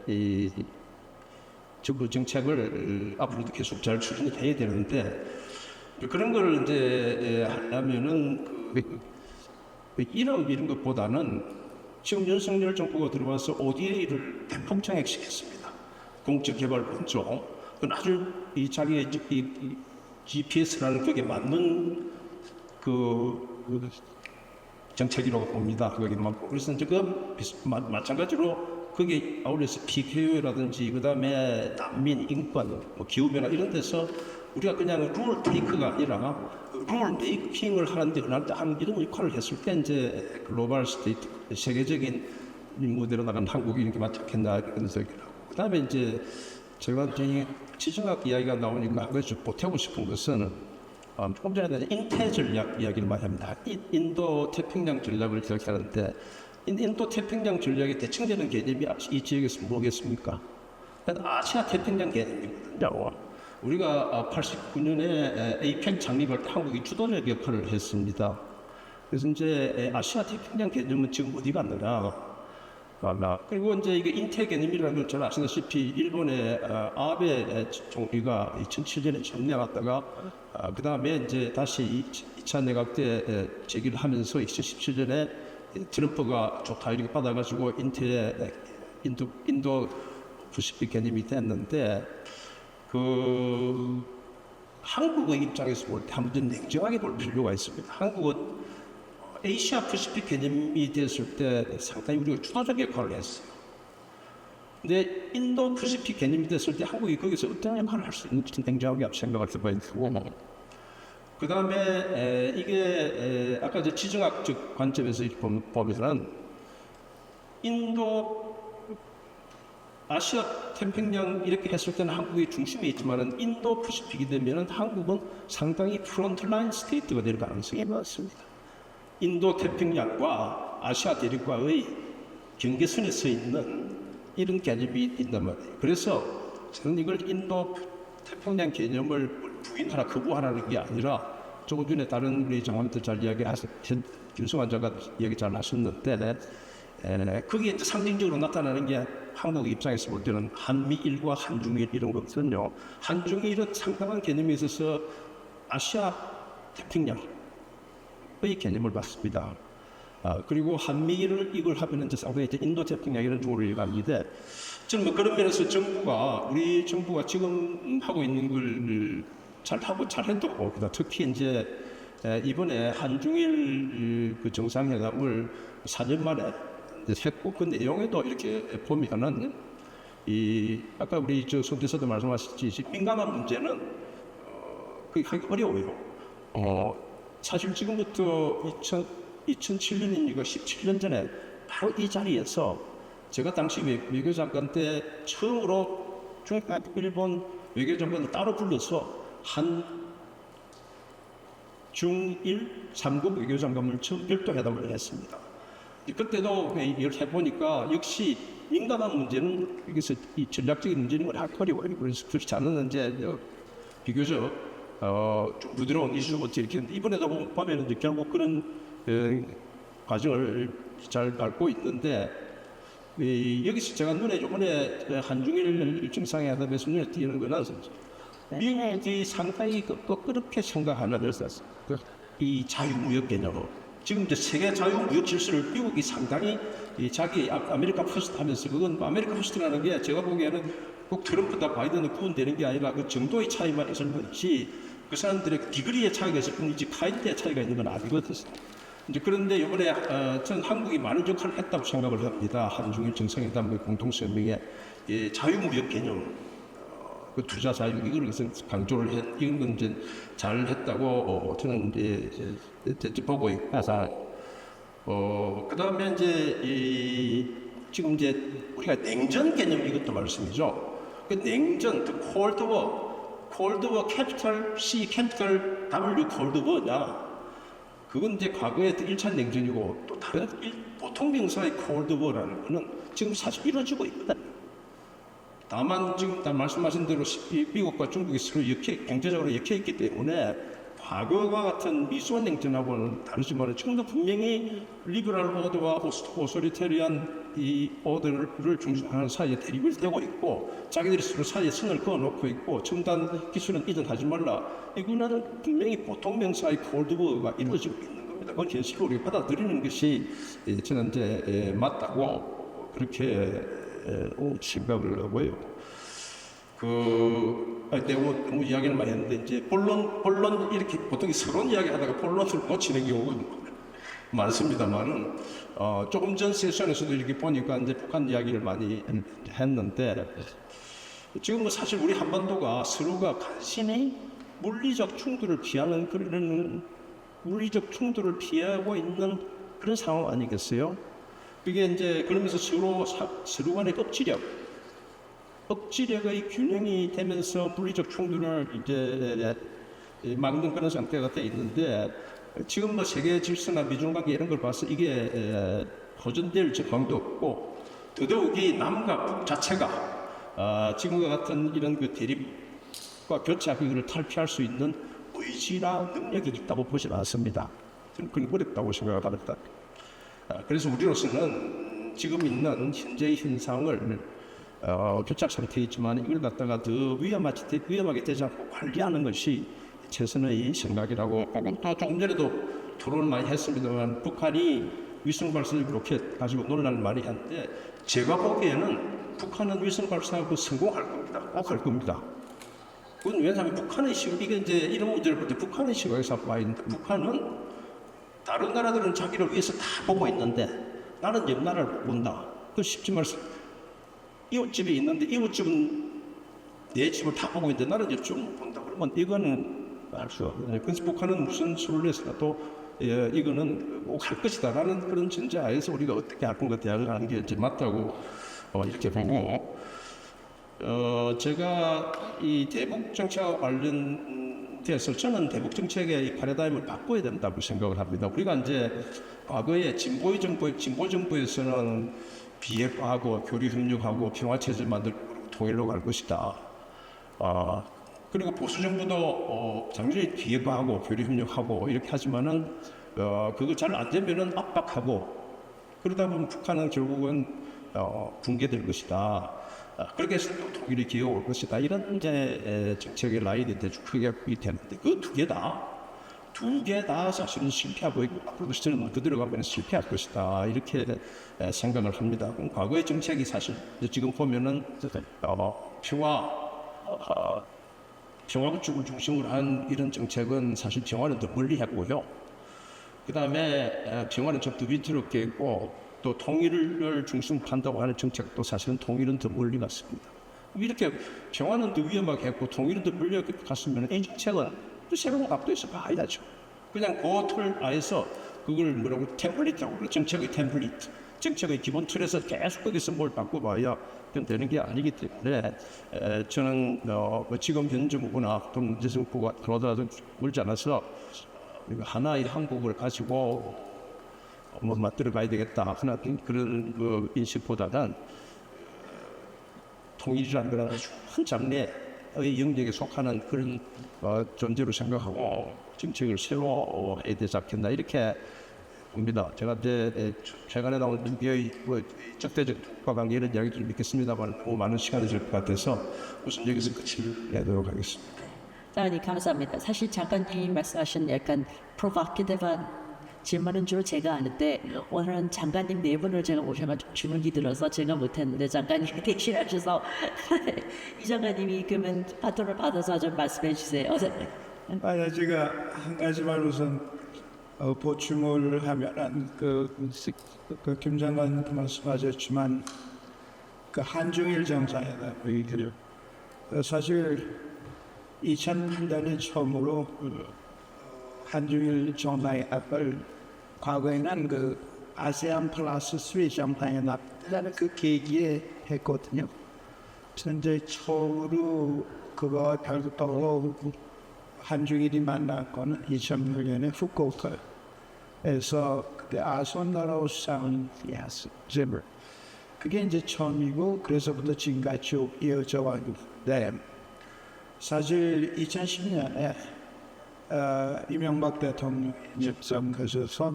이 정부 정책을 앞으로도 계속 잘 추진해야 되는데 그런 걸 이제 하려면은 이런 것보다는 지금 윤석열 정부가 들어와서 ODA를 대폭장액시켰습니다. 공적개발 본조. 그건 아주 이 자기의 이 GPS라는 그게 맞는 그 정책이라고 봅니다. 거기 맞고 그래서 지금 마찬가지로 거기에 아울러서 피해라든지 그다음에 난민, 인권, 뭐 기후변화 이런 데서 우리가 그냥 룰 테이크가 아니라 룰 메이킹을 하는데 하는 이런 역할을 했을 때 이제 글로벌 스테이트 세계적인 무대로 나간 한국이 이렇게 맞겠나 이런 생각이라고. 그다음에 이제 제가 이제 지정학 이야기가 나오니까 한 가지 보태고 싶은 것은 조금 전에 인태 전략 이야기를 많이 합니다. 인도 태평양 전략을 기억하는데 인도 태평양 전략에 대칭되는 개념이 이 지역에서 뭐겠습니까? 아시아 태평양 개념이거든요. 우리가 89년에 에이펙 창립할 때 한국이 주도적 역할을 했습니다. 그래서 이제 아시아 태평양 개념은 지금 어디 갔느냐? 그리고 이제 이게 인태 개념이라는 걸 잘 아시다시피 일본의 아베 총리가 2007년에 점령했다가 그 다음에 이제 다시 2차 내각 때 제기를 하면서 2017년에 트럼프가 좋다 이렇게 받아가지고 인도 퍼시픽 개념이 됐는데 그 한국의 입장에서 볼 때 한번 냉정하게 볼 필요가 있습니다. 한국은 아시아 퍼시픽 개념이 됐을 때 상당히 우리가 주도적 역할을 했어요. 근데 인도 퍼시픽 개념이 됐을 때 한국이 거기서 어떤 역할을 할 수 있는지 냉정하게 생각할 수가 있고 그 다음에 이게 아까 이제 지정학적 관점에서 보면은 인도 아시아 태평양 이렇게 했을 때는 한국이 중심에 있지만은 인도 퍼시픽이 되면은 한국은 상당히 프론트라인 스테이트가 될 가능성이 많습니다. 인도 태평양과 아시아 대륙과의 경계선에 서 있는 이런 개념이 있단 말이에요. 그래서 저는 이걸 인도 태평양 개념을 부인하라 거부하라는 게 아니라 조금 전에 다른 우리 장관들 잘 이야기하셨던 김성환 장관 이야기 잘 하셨는데 그게 이제 상징적으로 나타나는 게 한국 입장에서 볼 때는 한미일과 한중일 이런 거거든요. 한중일은 상당한 개념에 있어서 아시아 태평양의 개념을 받습니다. 그리고 한미일을 이걸 하면 이제 상당히 이제 인도 태평양 이런 쪽으로 일어납니다. 저는 뭐 그런 면에서 우리 정부가 지금 하고 있는 걸 잘하고 잘했고, 특히 이제 이번에 한중일 그 정상회담을 4년 만에 했고, 그 내용에도 이렇게 보면은 아까 우리 송 대사도 말씀하셨듯이 민감한 문제는 그게 하기 어려워요. 사실 지금부터 2007년이니까 17년 전에 바로 이 자리에서 제가 당시 외교장관 때 처음으로 일본 외교장관을 따로 불러서 중일 3국 외교장관을 처음 별도 회담을 했습니다. 그때도 이걸 해보니까 역시 민감한 문제는 여기서 이 전략적인 문제는 걸 하기 어려워요. 그래서 그렇지 않은 이제 비교적 좀 부드러운 이슈가 이렇게 이번에도 보면은 이제 결국 그런 과정을 잘 밟고 있는데 여기서 제가 눈에 이번에 한중일 정상회담에서 눈에 띄는 거는 미국이 상당히 또 그렇게 생각하는 이 자유무역 개념으로 지금 이제 세계 자유무역 질서를 미국이 상당히 자기 아메리카 퍼스트 하면서 그건 아메리카 퍼스트라는 게 제가 보기에는 꼭 트럼프다 바이든을 구분되는 게 아니라 그 정도의 차이만 있을 뿐이지 그 사람들의 디그리의 차이가 있을 뿐이지 카이드의 차이가 있는 건 아니거든요. 이제 그런데 이번에 저는 한국이 많은 역할을 했다고 생각을 합니다. 한중일 정상회담 공동성명에 자유무역 개념, 그 투자 자유 이걸 강조를 이런 건 이제 잘 했다고 저는 이제 보고 있고, 그 다음에 이제 지금 이제 우리가 냉전 개념 이것도 말씀이죠. 그 냉전, 그 콜드워 캐피탈 C 캐피탈 W 콜드워냐? 그건 이제 과거의 1차 냉전이고 또 다른 보통 명사의 콜드워라는 거는 지금 사실 이루어지고 있거든. 다만 지금 다 말씀하신 대로 미국과 중국이 서로 경제적으로 엮여 있기 때문에 과거와 같은 미소한 냉전하고는 다르지만 지금도 분명히 리버럴 오더와 오소리테리안 이 오더를 중심하는 사이에 대립이 되고 있고 자기들이 서로 사이에 선을 그어놓고 있고 첨단 기술은 이전하지 말라. 이거는 분명히 보통 명사의 콜드워가 이루어지고 있는 겁니다. 그건 현실로 우리가 받아들이는 것이 저는 이제 맞다고 그렇게 생각을 하고요. 너무 이야기를 많이 했는데 이제 본론 이렇게 보통 서론 이야기하다가 본론을 놓치는 경우가 많습니다만은 조금 전 세션에서도 이렇게 보니까 이제 북한 이야기를 많이 했는데 지금 사실 우리 한반도가 서로가 간신히 물리적 충돌을 피하는 그런 물리적 충돌을 피하고 있는 그런 상황 아니겠어요? 이게 이제 그러면서 서로 간의 억지력의 균형이 되면서 물리적 충돌을 이제 막는 그런 상태가 돼 있는데 지금 뭐 세계 질서나 미중 관계 이런 걸 봐서 이게 호전될 전망도 없고 더더욱이 남과 북 자체가 지금과 같은 이런 그 대립과 교차기를 탈피할 수 있는 의지나 능력이 있다고 보지는 않습니다. 저는 그건 어렵다고 생각합니다. 그래서 우리로서는 지금 있는 현재의 현상을 교착 상태에 있지만 이걸 갖다가 더 위험하게 되지 않고 관리하는 것이 최선의 생각이라고 조금 전에도 토론을 많이 했습니다만 북한이 위성 발사 로켓 가지고 논란을 많이 하는데 제가 보기에는 북한은 위성 발사하고 성공할 겁니다. 꼭 할 겁니다. 그건 왜냐하면 북한의 이게 이제 이런 문제를 볼 때 북한의 시각에서 봐 있는데 북한은 다른 나라들은 자기를 위해서 다 보고 있는데 나는 옆 나라를 본다. 그 쉽지 말씀. 이웃집이 있는데 이웃집은 내 집을 다 보고 있는데 나는 옆집을 못 본다. 그러면 이거는 알 수 없어요. 그래서 북한은 무슨 수를 내서라도 이거는 꼭 할 것이다라는 그런 전제하에서 우리가 어떻게 할 건가 대화를 하는 게 이제 맞다고 이렇게 보고 제가 이 대북 정책과 관련돼서 저는 대북 정책의 이 패러다임을 바꿔야 된다고 생각을 합니다. 우리가 이제 과거에 진보 정부에서는 비핵화하고 교류 협력하고 평화 체제 만들고 통일로 갈 것이다. 그리고 보수 정부도 당연히 비핵화하고 교류 협력하고 이렇게 하지만은 그거 잘 안 되면은 압박하고 그러다 보면 북한은 결국은 붕괴될 것이다. 그렇게 해서 또 통일이 기어올 것이다. 이런 이제 정책의 라인이 크게 되는데 그 두 개 다 사실은 실패하고 있고 앞으로도 저는 그대로 가면 실패할 것이다. 이렇게 생각을 합니다. 과거의 정책이 사실 지금 보면은 평화 구축을 중심으로 한 이런 정책은 사실 평화는 더 멀리 했고요. 그 다음에 평화는 좀 더 위태롭게 있고 또 통일을 중심으로 한다고 하는 정책도 사실은 통일은 더 멀리 갔습니다. 이렇게 평화는 더 위험하게 했고 통일은 더 멀리 갔으면 이 정책은 또 새로운 각도에서 봐야죠. 그냥 그 틀 안에서 그걸 템플릿이라고 그래요. 정책의 템플릿. 정책의 기본 틀에서 계속 거기서 뭘 바꿔봐야 되는 게 아니기 때문에 저는 지금 현 정부나 또 문재 정부가 그러더라도 멀지 않아서 하나의 한국을 가지고 만들어가야 되겠다 하나 그런 인식보다는 통일이라는 건 한 장래의 영역에 속하는 그런 존재로 생각하고 정책을 새로 해야 되지 않겠나 이렇게 봅니다. 제가 최근에 나온 눈비의 적대적 관계 이런 이야기를 믿겠습니다만 너무 많은 시간이 들 것 같아서 우선 여기서 끝을 내도록 하겠습니다. 장관님 감사합니다. 사실 장관님 말씀하신 약간 프로보케티브한 질문은 주로 제가 하는데 오늘은 장관님 네 분을 제가 모셔가지고 질문이 들어서 제가 못했는데 장관님이 대신하셔서 이 장관님이 그러면 바톤을 받아서 좀 말씀해 주세요. 제가 한 가지만 우선 보충을 하면은 김 장관 말씀하셨지만 그 한중일 정상회담 사실 2008년에 처음으로 한중일 정상회담을 과거에는 그 아세안 플러스 3 정상회담이라는 그 계기에 했거든요. 이제 처음으로 그거 별도로 한중일이 만난 거는 2006년에 후쿠오카에서 그때 아소나라오 상이었어요. 그게 이제 처음이고 그래서부터 지금까지 쭉 이어져 왔는데 사실 2010년에 이명박 대통령이 접선하셔서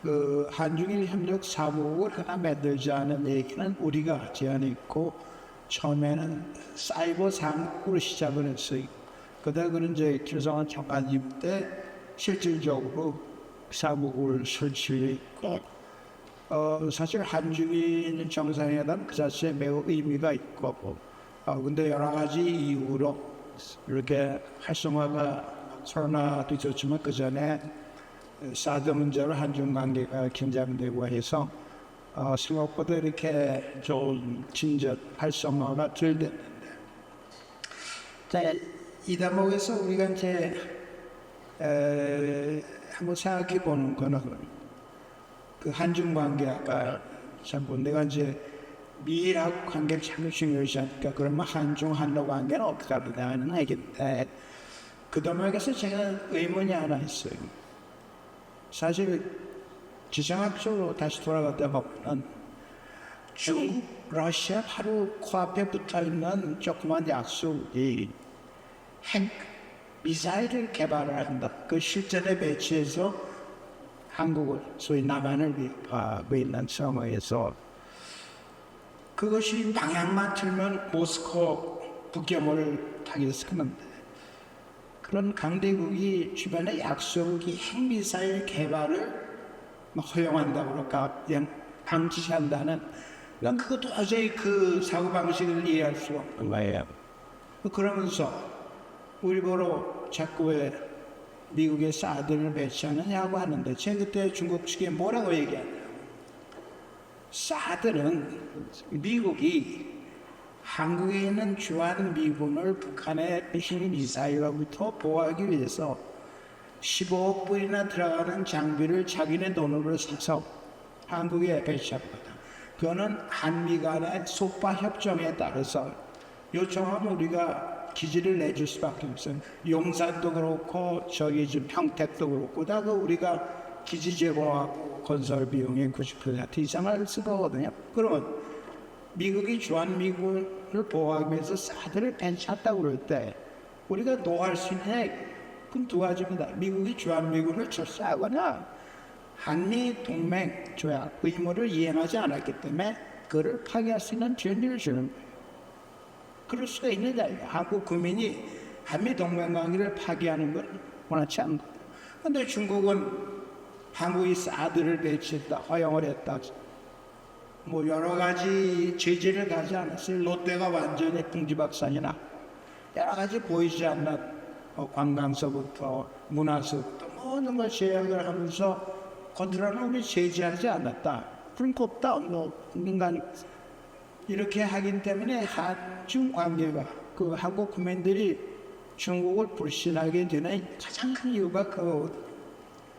그 한중일 협력 사무국을 하나 만들자는 얘기는 우리가 제안했고 처음에는 사이버 사무국으로 시작을 했어요. 그러다 그는 이제 김성환 장관님 때 실질적으로 사무국을 설치했고 사실 한중일 정상회담 그 자체에 매우 의미가 있고 근데 여러 가지 이유로 이렇게 활성화가 서로나도 있었지만 그 전에 사드 문제로 한중 관계가 긴장되고 해서 생각보다 이렇게 좋은 진전 활성화가 덜 됐는데 자, 이 대목에서 우리가 이제 한번 생각해 보는 거는 그 한중 관계 아까 참 내가 이제 미일하고 관계를 참 중요시하니까 그러면 한중 한러 관계는 어떻게 하느냐는 알겠는데 그 대목에서 제가 의문이 하나 있어요. 사실 지정학적으로 다시 돌아갔다 보면 중국, 러시아 바로 코앞에 붙어있는 조그만 약속이 핵 미사일을 개발한다. 그 실전에 배치해서 한국을 소위 남한을 위협하고 있는 상황에서 그것이 방향만 틀면 모스코 북경을 타겠었는데 그런 강대국이 주변에 약속이 핵미사일 개발을 허용한다고 그럴까 그냥 방치한다는 난 그거 도저히 그 사고방식을 이해할 수가 없는 거예요. 그러면서 일부러 자꾸 왜 미국의 사드를 배치하느냐고 하는데 제가 그때 중국 측에 뭐라고 얘기하냐고 사드는 미국이 한국에 있는 주한 미군을 북한의 핵 미사일로부터 보호하기 위해서 15억 불이나 들어가는 장비를 자기네 돈으로 사서 한국에 배치합니다. 그거는 한미 간의 소파 협정에 따라서 요청하면 우리가 기지를 내줄 수밖에 없어요. 용산도 그렇고 저기 지금 평택도 그렇고 다 그 우리가 기지 제공하고 건설 비용의 90% 이상을 쓰거든요. 그러면 미국이 주한미군을 보호하기 위해서 사드를 배치했다고 그럴 때 우리가 노할 수 있는 그럼 두 가지입니다. 미국이 주한미군을 철수하거나 한미 동맹 조약 의무를 이행하지 않았기 때문에 그를 파괴할 수 있는 전리를 주는 거예요. 그럴 수가 있느냐. 한국 국민이 한미 동맹 관계를 파괴하는 건 원하지 않는 거예요. 그런데 중국은 한국이 사드를 배치했다, 허용을 했다. 뭐 여러 가지 제재를 가지 않았어요. 롯데가 완전히 풍지박산이나 여러 가지 보이지 않는 관광서부터 문화서부터 모든 걸 제약을 하면서 건드라는 우리 제재하지 않았다. 그러니까 없다. 민간 이렇게 하기 때문에 한중 관계가 그 한국 국민들이 중국을 불신하게 되는 가장 큰 이유가 그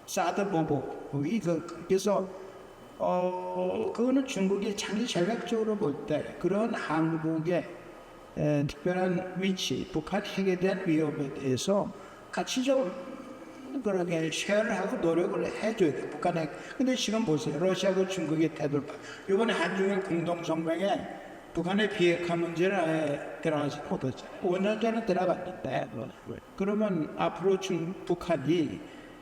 사드 보복이 그래서 그거는 중국이 장기 전략적으로 볼 때 그런 한국의 특별한 위치, 북한 핵에 대한 위협에 대해서 같이 좀 그렇게 쉐어를 하고 노력을 해줘야 돼. 북한 핵. 근데 지금 보세요. 러시아하고 중국의 태도를 봐. 이번에 한중일 공동성명에 북한의 비핵화 문제를 아예 들어가지 못했잖아요. 5년 전에 들어갔는데 그러면 앞으로 북한이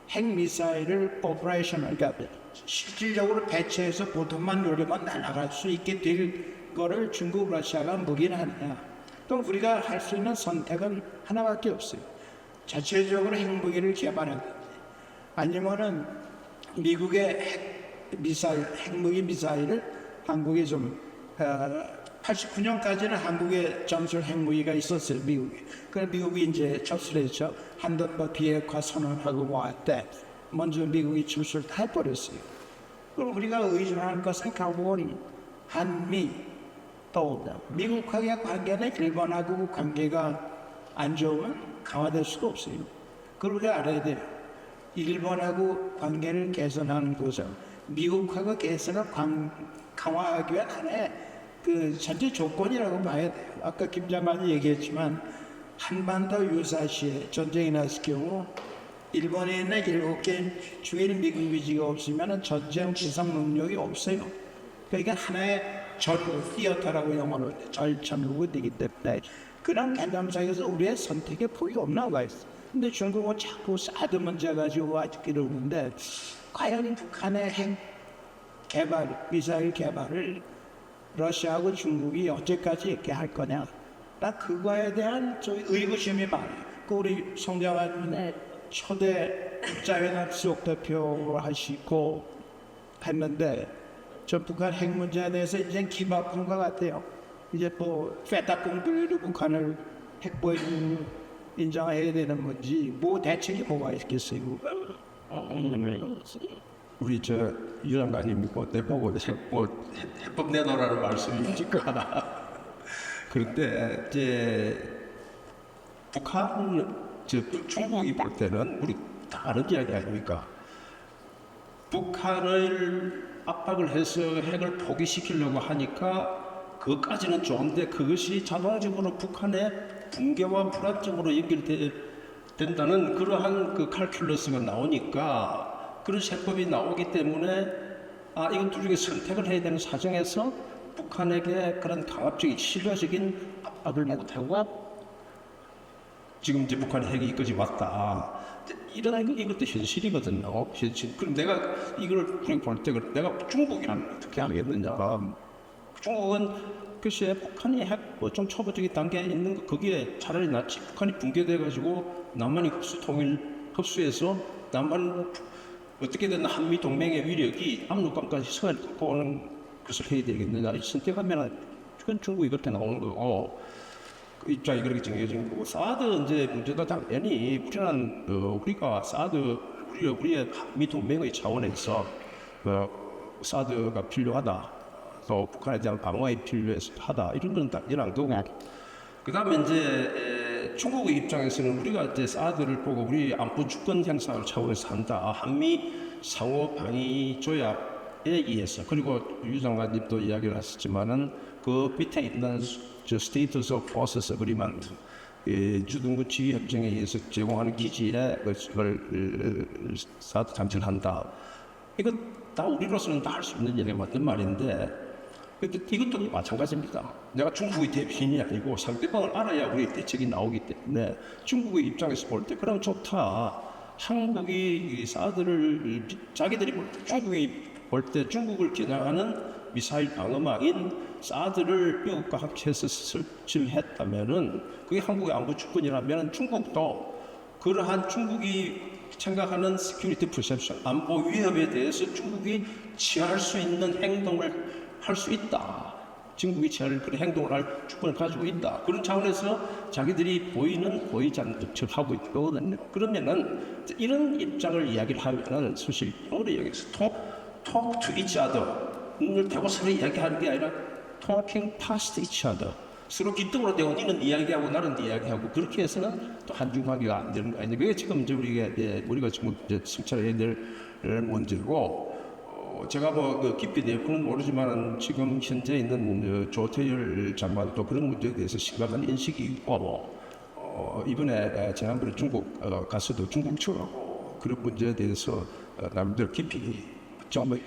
핵미사일을 오퍼레이션을 그러니까 실질적으로 배치해서 보통만 누르면 날아갈 수 있게 될 거를 중국, 러시아가 묵인하느냐. 또 우리가 할 수 있는 선택은 하나밖에 없어요. 자체적으로 핵무기를 개발하든지 아니면은 미국의 핵무기 미사일을 한국에 좀 89년까지는 한국에 점술 핵무기가 있었어요. 미국에. 그래서 미국이 이제 접수를 했죠. 한반도 비핵화 선언하고 왔대. 먼저 미국이 점수를 다 해버렸어요. 그럼 우리가 의존하는 것은 결국은 한미 또 미국하고의 관계는 일본하고 관계가 안 좋으면 강화될 수가 없어요. 그렇게 알아야 돼요. 일본하고 관계를 개선하는 것은 미국하고 개선을 강화하기 위한 하나의 그 전제 조건이라고 봐야 돼요. 아까 김 장관이 얘기했지만 한반도 유사시에 전쟁이 났을 경우 일본에 있는 7개 주일 미군 기지가 없으면 전쟁 지상 능력이 없어요. 그러니까 하나의 전국 티어터라고 영어로 전국이 되기 때문에 그런 개념상에서 우리의 선택의 폭이 없나 봐 있어. 근데 중국은 자꾸 사드 문제 가지고 아직 이러는데 과연 북한의 핵 개발, 미사일 개발을 러시아하고 중국이 언제까지 이렇게 할 거냐? 나 그거에 대한 좀 의구심이 많아요. 그 우리 송장환 초대 국자회담 수석 대표 하시고 했는데 저 북한 핵 문제에 대해서 이제 기바쁜 것 같아요. 이제 뭐 페타 공들로 북한을 핵보유 인정해야 되는 건지 뭐 대책이 뭐가 있겠어요? 우리 저 유장관님 뭐 내보고 해법 내놓으라는 말씀이 있을까 하나. 그런데 이제 북한 중국이 볼 때는 우리 다 아는 이야기 아닙니까? 북한을 압박을 해서 핵을 포기시키려고 하니까 그것까지는 좋은데 그것이 자동적으로 북한의 붕괴와 불안정으로 연결된다는 그러한 그 칼큘러스가 나오니까 그런 세법이 나오기 때문에 이건 둘 중에 선택을 해야 되는 사정에서 북한에게 그런 강압적인 실효적인 압박을 못하고 지금 이제 북한의 핵이 이까지 왔다. 이런 이것도 현실이거든요. 현실. 그럼 내가 이걸 볼 때 내가 중국이랑 어떻게 하겠느냐. 중국은 글쎄 북한이 핵 좀 초보적인 단계에 있는 거 거기에 차라리 낫지. 북한이 붕괴돼가지고 남한이 흡수해서 남한 어떻게든 한미 동맹의 위력이 압록강까지 서해를 걷고 오는 것을 해야 되겠느냐. 선택하면 그건 중국이 그렇게 나오는 거고. 그 입장이 그렇게 정해진 거고 사드 이제 문제도 당연히 우리는 우리가 사드 우리의 한미 동맹의 차원에서 사드가 필요하다. 또 북한에 대한 방어에 필요하다. 이런 건 당연한 거고. 그다음에 이제 중국의 입장에서는 우리가 이제 사드를 보고 우리 안보 주권 향상을 차원에서 한다. 한미 상호 방위 조약에 의해서 그리고 유 장관님도 이야기를 하셨지만은 그 밑에 있는 저 스테이터스 오브 포서스 어그리먼트 주둔군 지휘 협정에 의해서 제공하는 기지에 그걸 사드 참전한다. 이거 다 우리로서는 다 할 수 있는 일이 맞는 말인데 근데 이것도 마찬가지입니다. 내가 중국의 대변인이 아니고 상대방을 알아야 우리 대책이 나오기 때문에 중국의 입장에서 볼 때 그럼 좋다. 한국이 사드를 자기들이 볼 때 중국이 볼 때 중국을 겨냥하는 미사일 방어망인 사드를 미국과 합쳐서 설치를 했다면은 그게 한국의 안보 주권이라면 중국도 그러한 중국이 생각하는 시큐리티 퍼셉션 안보 위협에 대해서 중국이 취할 수 있는 행동을 할 수 있다. 중국이 취할 그런 행동을 할 주권을 가지고 있다. 그런 차원에서 자기들이 보이지 않는 척 하고 있거든요. 그러면은 이런 입장을 이야기를 하면은 사실 영어로 얘기해서 talk to each other를 대고 서로 이야기하는 게 아니라 talking past each other. 서로 기등으로 대고 니는 이야기하고 나는 이야기하고 그렇게 해서는 또 한중관계가 안 되는 거 아니에요. 그게 지금 이제 우리가 지금 이제 성찰해야 될 문제고 제가 뭐 깊이 내부는 모르지만 지금 현재 있는 조태열 장관도 그런 문제에 대해서 심각한 인식이 있고 이번에 지난번에 중국 가서도 중국 측하고 그런 문제에 대해서 남들 깊이 좀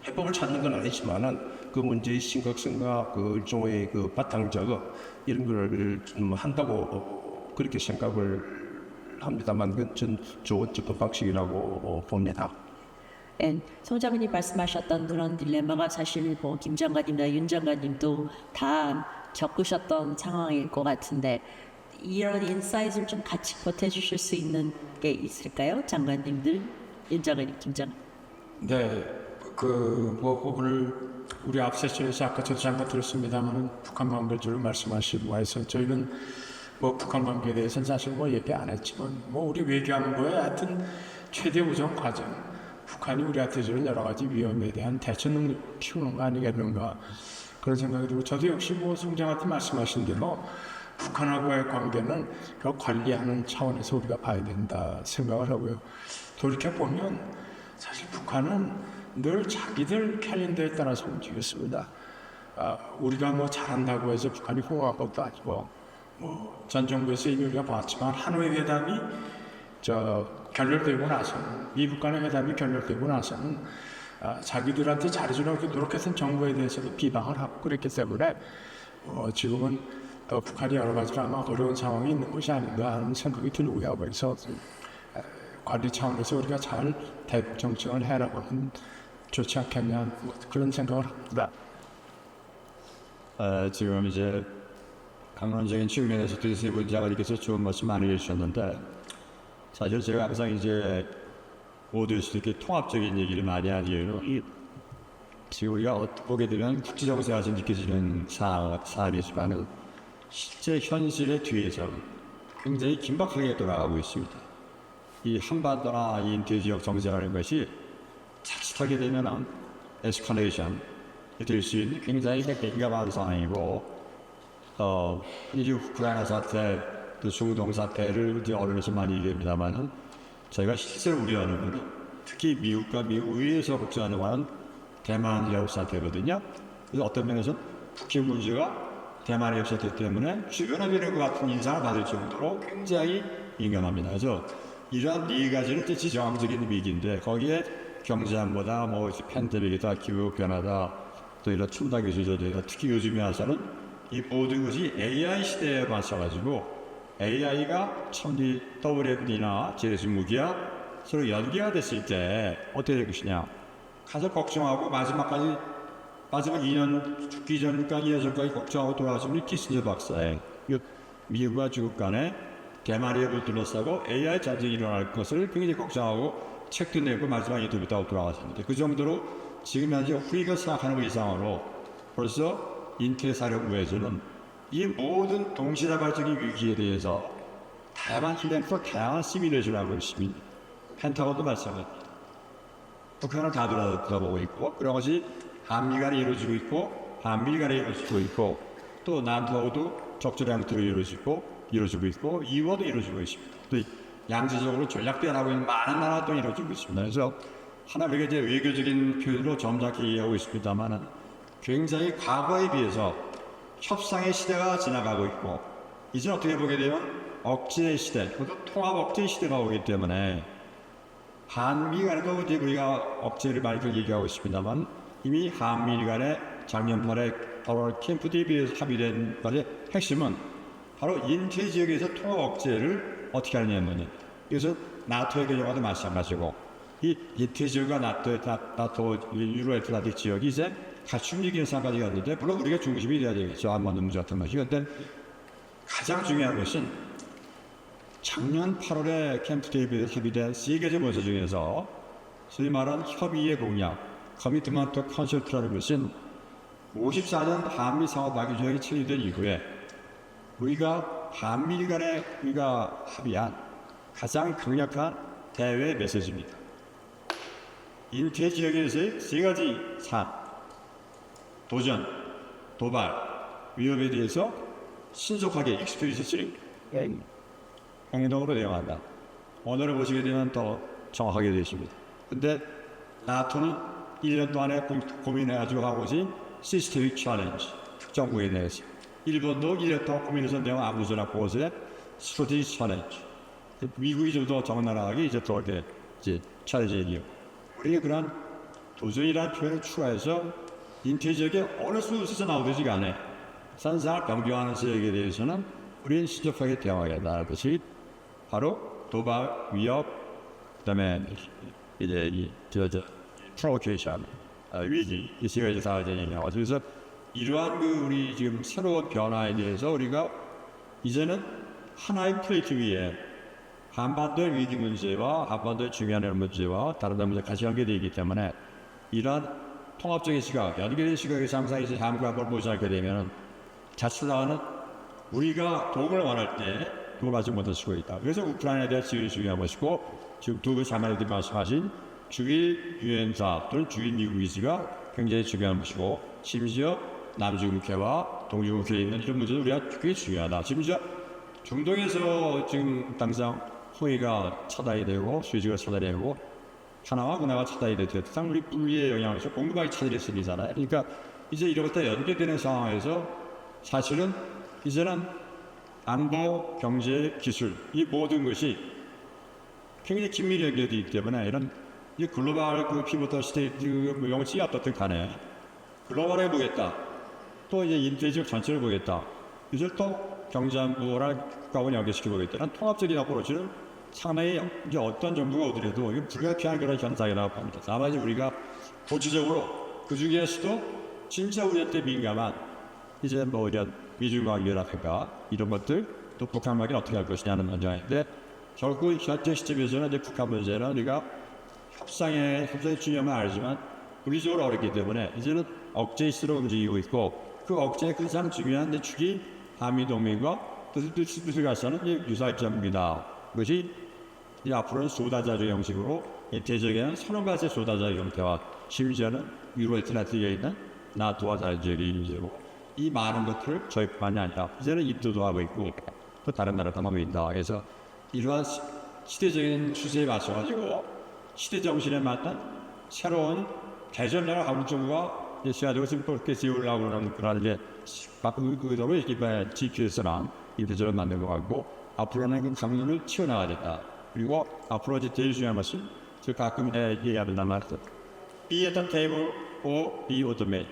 해법을 찾는 건 아니지만은 그 문제의 심각성과 그 일종의 그 바탕 작업 이런 걸 좀 한다고 그렇게 생각을 합니다만 그건 전 좋은 접근 방식이라고 봅니다. 송 장관님 말씀하셨던 그런 딜레마가 사실 뭐 김 장관님이나 윤 장관님도 다 겪으셨던 상황일 것 같은데 이런 인사이트를 좀 같이 보태주실 수 있는 게 있을까요? 장관님들, 윤 장관님, 김 장관. 네, 오늘 우리 앞 세션에서 아까 저도 잠깐 들었습니다만 북한 관계를 말씀하시고 해서 저희는 뭐 북한 관계에 대해서는 사실 뭐 얘기 안 했지만 뭐 우리 외교하는 거에 하여튼 최대 우선 과정 북한이 우리한테 주는 여러 가지 위험에 대한 대처 능력을 키우는 거 아니겠는가 그런 생각이 들고 저도 역시 뭐 송장한테 말씀하신 대로 북한하고의 관계는 그 관리하는 차원에서 우리가 봐야 된다 생각을 하고요. 돌이켜보면 사실 북한은 늘 자기들 캘린더에 따라서 움직였습니다. 우리가 뭐 잘한다고 해서 북한이 호응한 것도 아니고 뭐 전 정부에서 이미 우리가 봤지만 하노이 회담이 결렬되고 나서는 미국 간의 회담이 결렬되고 나서는 자기들한테 잘해주려고 노력했던 정부에 대해서도 비방을 하고 그랬기 때문에 지금은 북한이 여러 가지로 아마 어려운 상황이 있는 것이 아닌가 하는 생각이 들고요. 그래서 관리 차원에서 우리가 잘 대북 정책을 해나가면 좋지 않겠냐 그런 생각을 합니다. 지금 이제 강론적인 측면에서 세 분자가님께서 좋은 말씀 많이 해주셨는데 사실 제가 항상 이제 모두에서 이렇게 통합적인 얘기를 많이 하는 이유는 지금 우리가 보게 되면 국제정세에서 느껴지는 사안이지만 실제 현실의 뒤에서 굉장히 긴박하게 돌아가고 있습니다. 이 한반도나 이 인도 지역 정세라는 것이 자칫하게 되면 에스컬레이션이 될 수 있는 굉장히 민감한 상황이고 이 우크라이나 사태, 또 중동 사태를 이제 언론에서 많이 얘기합니다만 저희가 실제로 우려하는 것은 특히 미국과 미국 의회에서 걱정하는 것은 대만 해협 사태거든요. 그래서 어떤 면에서 북핵 문제가 대만 해협 사태 때문에 주변화되는 것 같은 인상을 받을 정도로 굉장히 민감합니다. 그래서 이러한 네 가지는 지정학적인 위기인데 거기에 경제 안보다 뭐 팬데믹이다, 기후 변화다, 또 이런 첨단 기술들이다. 특히 요즘에 와서는 이 모든 것이 AI 시대에 맞춰가지고 AI가 첨디 WMD나 제수 무기와 서로 연계가 됐을 때 어떻게 될 것이냐. 가서 걱정하고 마지막 2년 죽기 전까지 예전까지 걱정하고 돌아가시는 키신저 박사의 미국과 중국 간에 대마리아를 둘러싸고 AI 전쟁이 일어날 것을 굉장히 걱정하고 책도 내고 마지막 인터뷰 따고 돌아가셨는데 그 정도로 지금 현재 우리가 생각하는 것 이상으로 벌써 인태사령부에서는 이 모든 동시다발적인 위기에 대해서 다양한 희망과 다양한 시뮬레이션을 하고 있습니다. 펜타곤도 마찬가지입니다. 북한은 다 들어보고 있고 그런 것이 한미 간에 이루어지고 있고 한미 간에 이루어지고 있고 또 남북하고도 적절한 형태로 이루어지고 있고 이후도 이루어지고 있습니다. 또 양지적으로 전략대안하고 있는 많은 나라도 이루어지고 있습니다. 그래서 하나 우리가 이제 외교적인 표현으로 점잖게 이해하고 있습니다만 굉장히 과거에 비해서 협상의 시대가 지나가고 있고 이제 어떻게 보게 되면 억제의 시대, 통합 억제의 시대가 오기 때문에 한미 간에도 이제 우리가 억제를 많이 얘기하고 있습니다만 이미 한미 간에 작년 말에 캠프 DB에서 합의된 것의 핵심은 바로 인체 지역에서 통합 억제를 어떻게 하느냐면 이것은 나토의 경우와도 마찬가지고 이 인체 지역과 나토 유로애틀란틱 지역이 이제 같이 움직이는 상황까지 갔는데 물론 우리가 중심이 돼야 되겠죠. 한반도 문제 같은 것이. 그런데 가장 중요한 것은 작년 8월에 캠프 데이비드에서 합의된 세계적 문서 중에서 소위 말하는 협의의 공약, 커미트먼트 컨설트라는 것은 54년 한미 상호박이 조약이 체결된 이후에 우리가 한미 간에 우리가 합의한 가장 강력한 대외 메시지입니다. 인태 지역에서의 세 가지 사안, 도전, 도발, 위협에 대해서 신속하게 익스큐리시를 행동으로 대응한다. 오늘을 보시게 되면 더 정확하게 되십니다. 근데 나토는 1년 동안에 고민해가지고 한 것이 시스템ik 챌린지, 특정국에 대해서. 일본도 1년 동안 고민해서 내가 아무서나 그것에 스트레티지 챌린지. 미국이 좀 더 적은 나라하기 이제 또 이렇게 이제 챌린지이요. 우리가 그런 도전이라는 표현을 추가해서 인태 지역에 어느 수에서 나오든지 간에 산상을 변경하는 지역에 대해서는 우리는 신속하게 대응하겠다는 것이 바로 도발, 위협, 그다음에 이제 이 프로케이션, 위기 이 세 가지 다 얘기하고 그래서 이러한 그 우리 지금 새로운 변화에 대해서 우리가 이제는 하나의 플레이트 위에 한반도의 위기 문제와 한반도의 중요한 문제와 다른 문제 같이 연계되기 때문에 이러한 통합적인 시각, 연계된 시각에서 항상 이제 한국을 모시게 되면 자칫하는 우리가 도움을 원할 때 도움을 받지 못할 수가 있다. 그래서 우크라이나에 대한 지원이 중요한 것이고 지금 두 분 자매님들이 말씀하신 주일 유엔사 또는 주일 미국 위지가 굉장히 중요한 것이고 심지어 남중국해와 동중국해에 있는 이런 문제도 우리가 굉장히 중요하다. 심지어 중동에서 지금 당장 호의가 차단이 되고 수지가 차단이 되고 하나와 문화가 차단이 되고 상 우리 분리의 영향에서 공급하기 차단이 생기잖아요. 그러니까 이제 이로부터 연계되는 상황에서 사실은 이제는 안보, 경제, 기술 이 모든 것이 굉장히 긴밀히 연결되어 있기 때문에 이런 이 글로벌 그 피보터 스테이트 용어치 어떻든 간에 글로벌해 보겠다. 또 이제 인도적 전체를 보겠다. 이제 또 경제안보랑 국가원 연계시켜 보겠다는 통합적인 어프로치는 상당히 이제 어떤 정부가 오더라도 이게 불가피한 그런 현상이라고 봅니다. 다만 이제 우리가 본질적으로 그 중에서도 진짜 우리한테 민감한 이제 뭐 이런 미중 관계라든가 이런 것들 또 북한 관계는 어떻게 할 것이냐는 문제인데 결국 현재 시점에서는 이제 북한 문제는 우리가 협상의 중요함은 알지만 물리적으로 어렵기 때문에 이제는 억제시로 움직이고 있고 그 억제의 가장 중요한 축이 한미동맹과 뜻을 갖서는 유사 입장입니다. 그것이 이 앞으로는 소다자주 형식으로 대적에는 서너 가지 소다자 형태와 심지어는 유로애틀란틱에 있는 나토와 자유주의로 이 많은 것들을 저희뿐만이 아니라 이제는 인도도 하고 있고 또 다른 나라도 하고 있다. 그래서 이러한 시대적인 추세에 맞춰가지고 시대 정신에 맞는 새로운 대전나라 한국 정부가 시가지고 지금 그렇게 세우려고 하는 그런 이제 그대로 이번에 GPS랑 이 대전을 만든 것 같고 앞으로는 그 강론을 튀어나가야 된다. 그리고 앞으로 이제 제일 중요한 것은 저 가끔 얘기하는 말씀 Be at the table or be automated.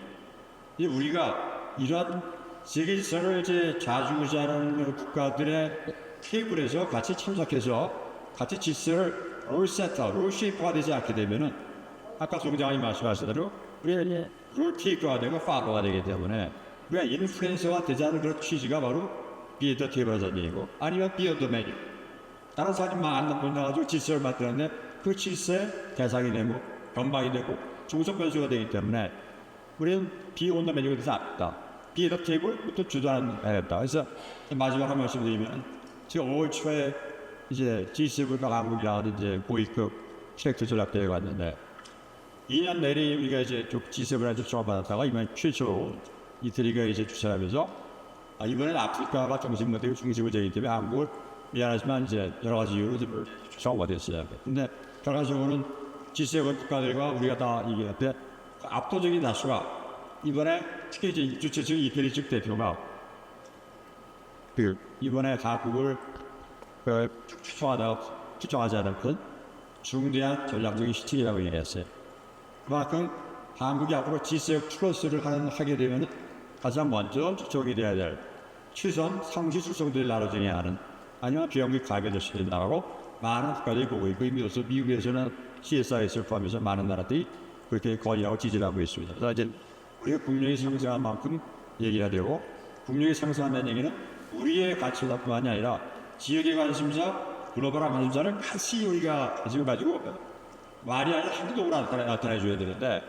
이제 우리가 이런 세계 질서를 이제 좌지우지하는 국가들의 테이블에서 같이 참석해서 같이 질서를 롤 쉐이프가 되지 않게 되면은 아까 총장이 말씀하신 대로 우리가 롤 테이크가 되고 파버가 되기 때문에 우리가 인플루엔서가 되지 않은 그런 취지가 바로 Be at the table 전쟁이고 아니면 Be automated. 다른 사람이 만난 분 나가지고 질서를 만들었는데 그 질서의 대상이 되고 변방이 되고 종속 변수가 되기 때문에 우리는 비온도매직이 돼서 안다. 비에더 테이블부터 주도해야겠다. 그래서 마지막 한 말씀 드리면 지금 5월 초에 이제 G7과 한국이랑 이제 고위급 트랙트 전략대회 갔는데 2년 내리 우리가 이제 G7한테 초청받았다가 이번 최초 이태리가 이제 주최하면서 이번엔 아프리카가 중심이 되고 중심이 되기 때문에 한국을 미안하지만 이제 여러 가지 이유로 초청가 됐어요. 근데 결과적으로는 G7 국가들과 우리가 다 이겼는데 압도적인 다수가 이번에 특히 이제 주최 측 이태리 측 대표가 이번에 한국을 추천하지 않은 건 중대한 전략적인 실책이라고 얘기했어요. 그만큼 한국이 앞으로 G7 플러스를 하게 되면 가장 먼저 추천이 돼야 될 최선 상시 수송들이 나라 중에 하는 아니면 비영리 가게될 수 있는 나라로 많은 국가들이 보고 있고 이미로서 미국에서는 CSIS를 포함해서 많은 나라들이 그렇게 건의하고 지지하고 있습니다. 그래서 이제 우리가 국력이 상승한 만큼 얘기해야 되고 국력이 상승한다는 얘기는 우리의 가치뿐만이 아니라 지역의 관심사, 글로벌한 관심사를 같이 우리가 지금 가지고 말이 아니라 행동으로 나타내줘야 되는데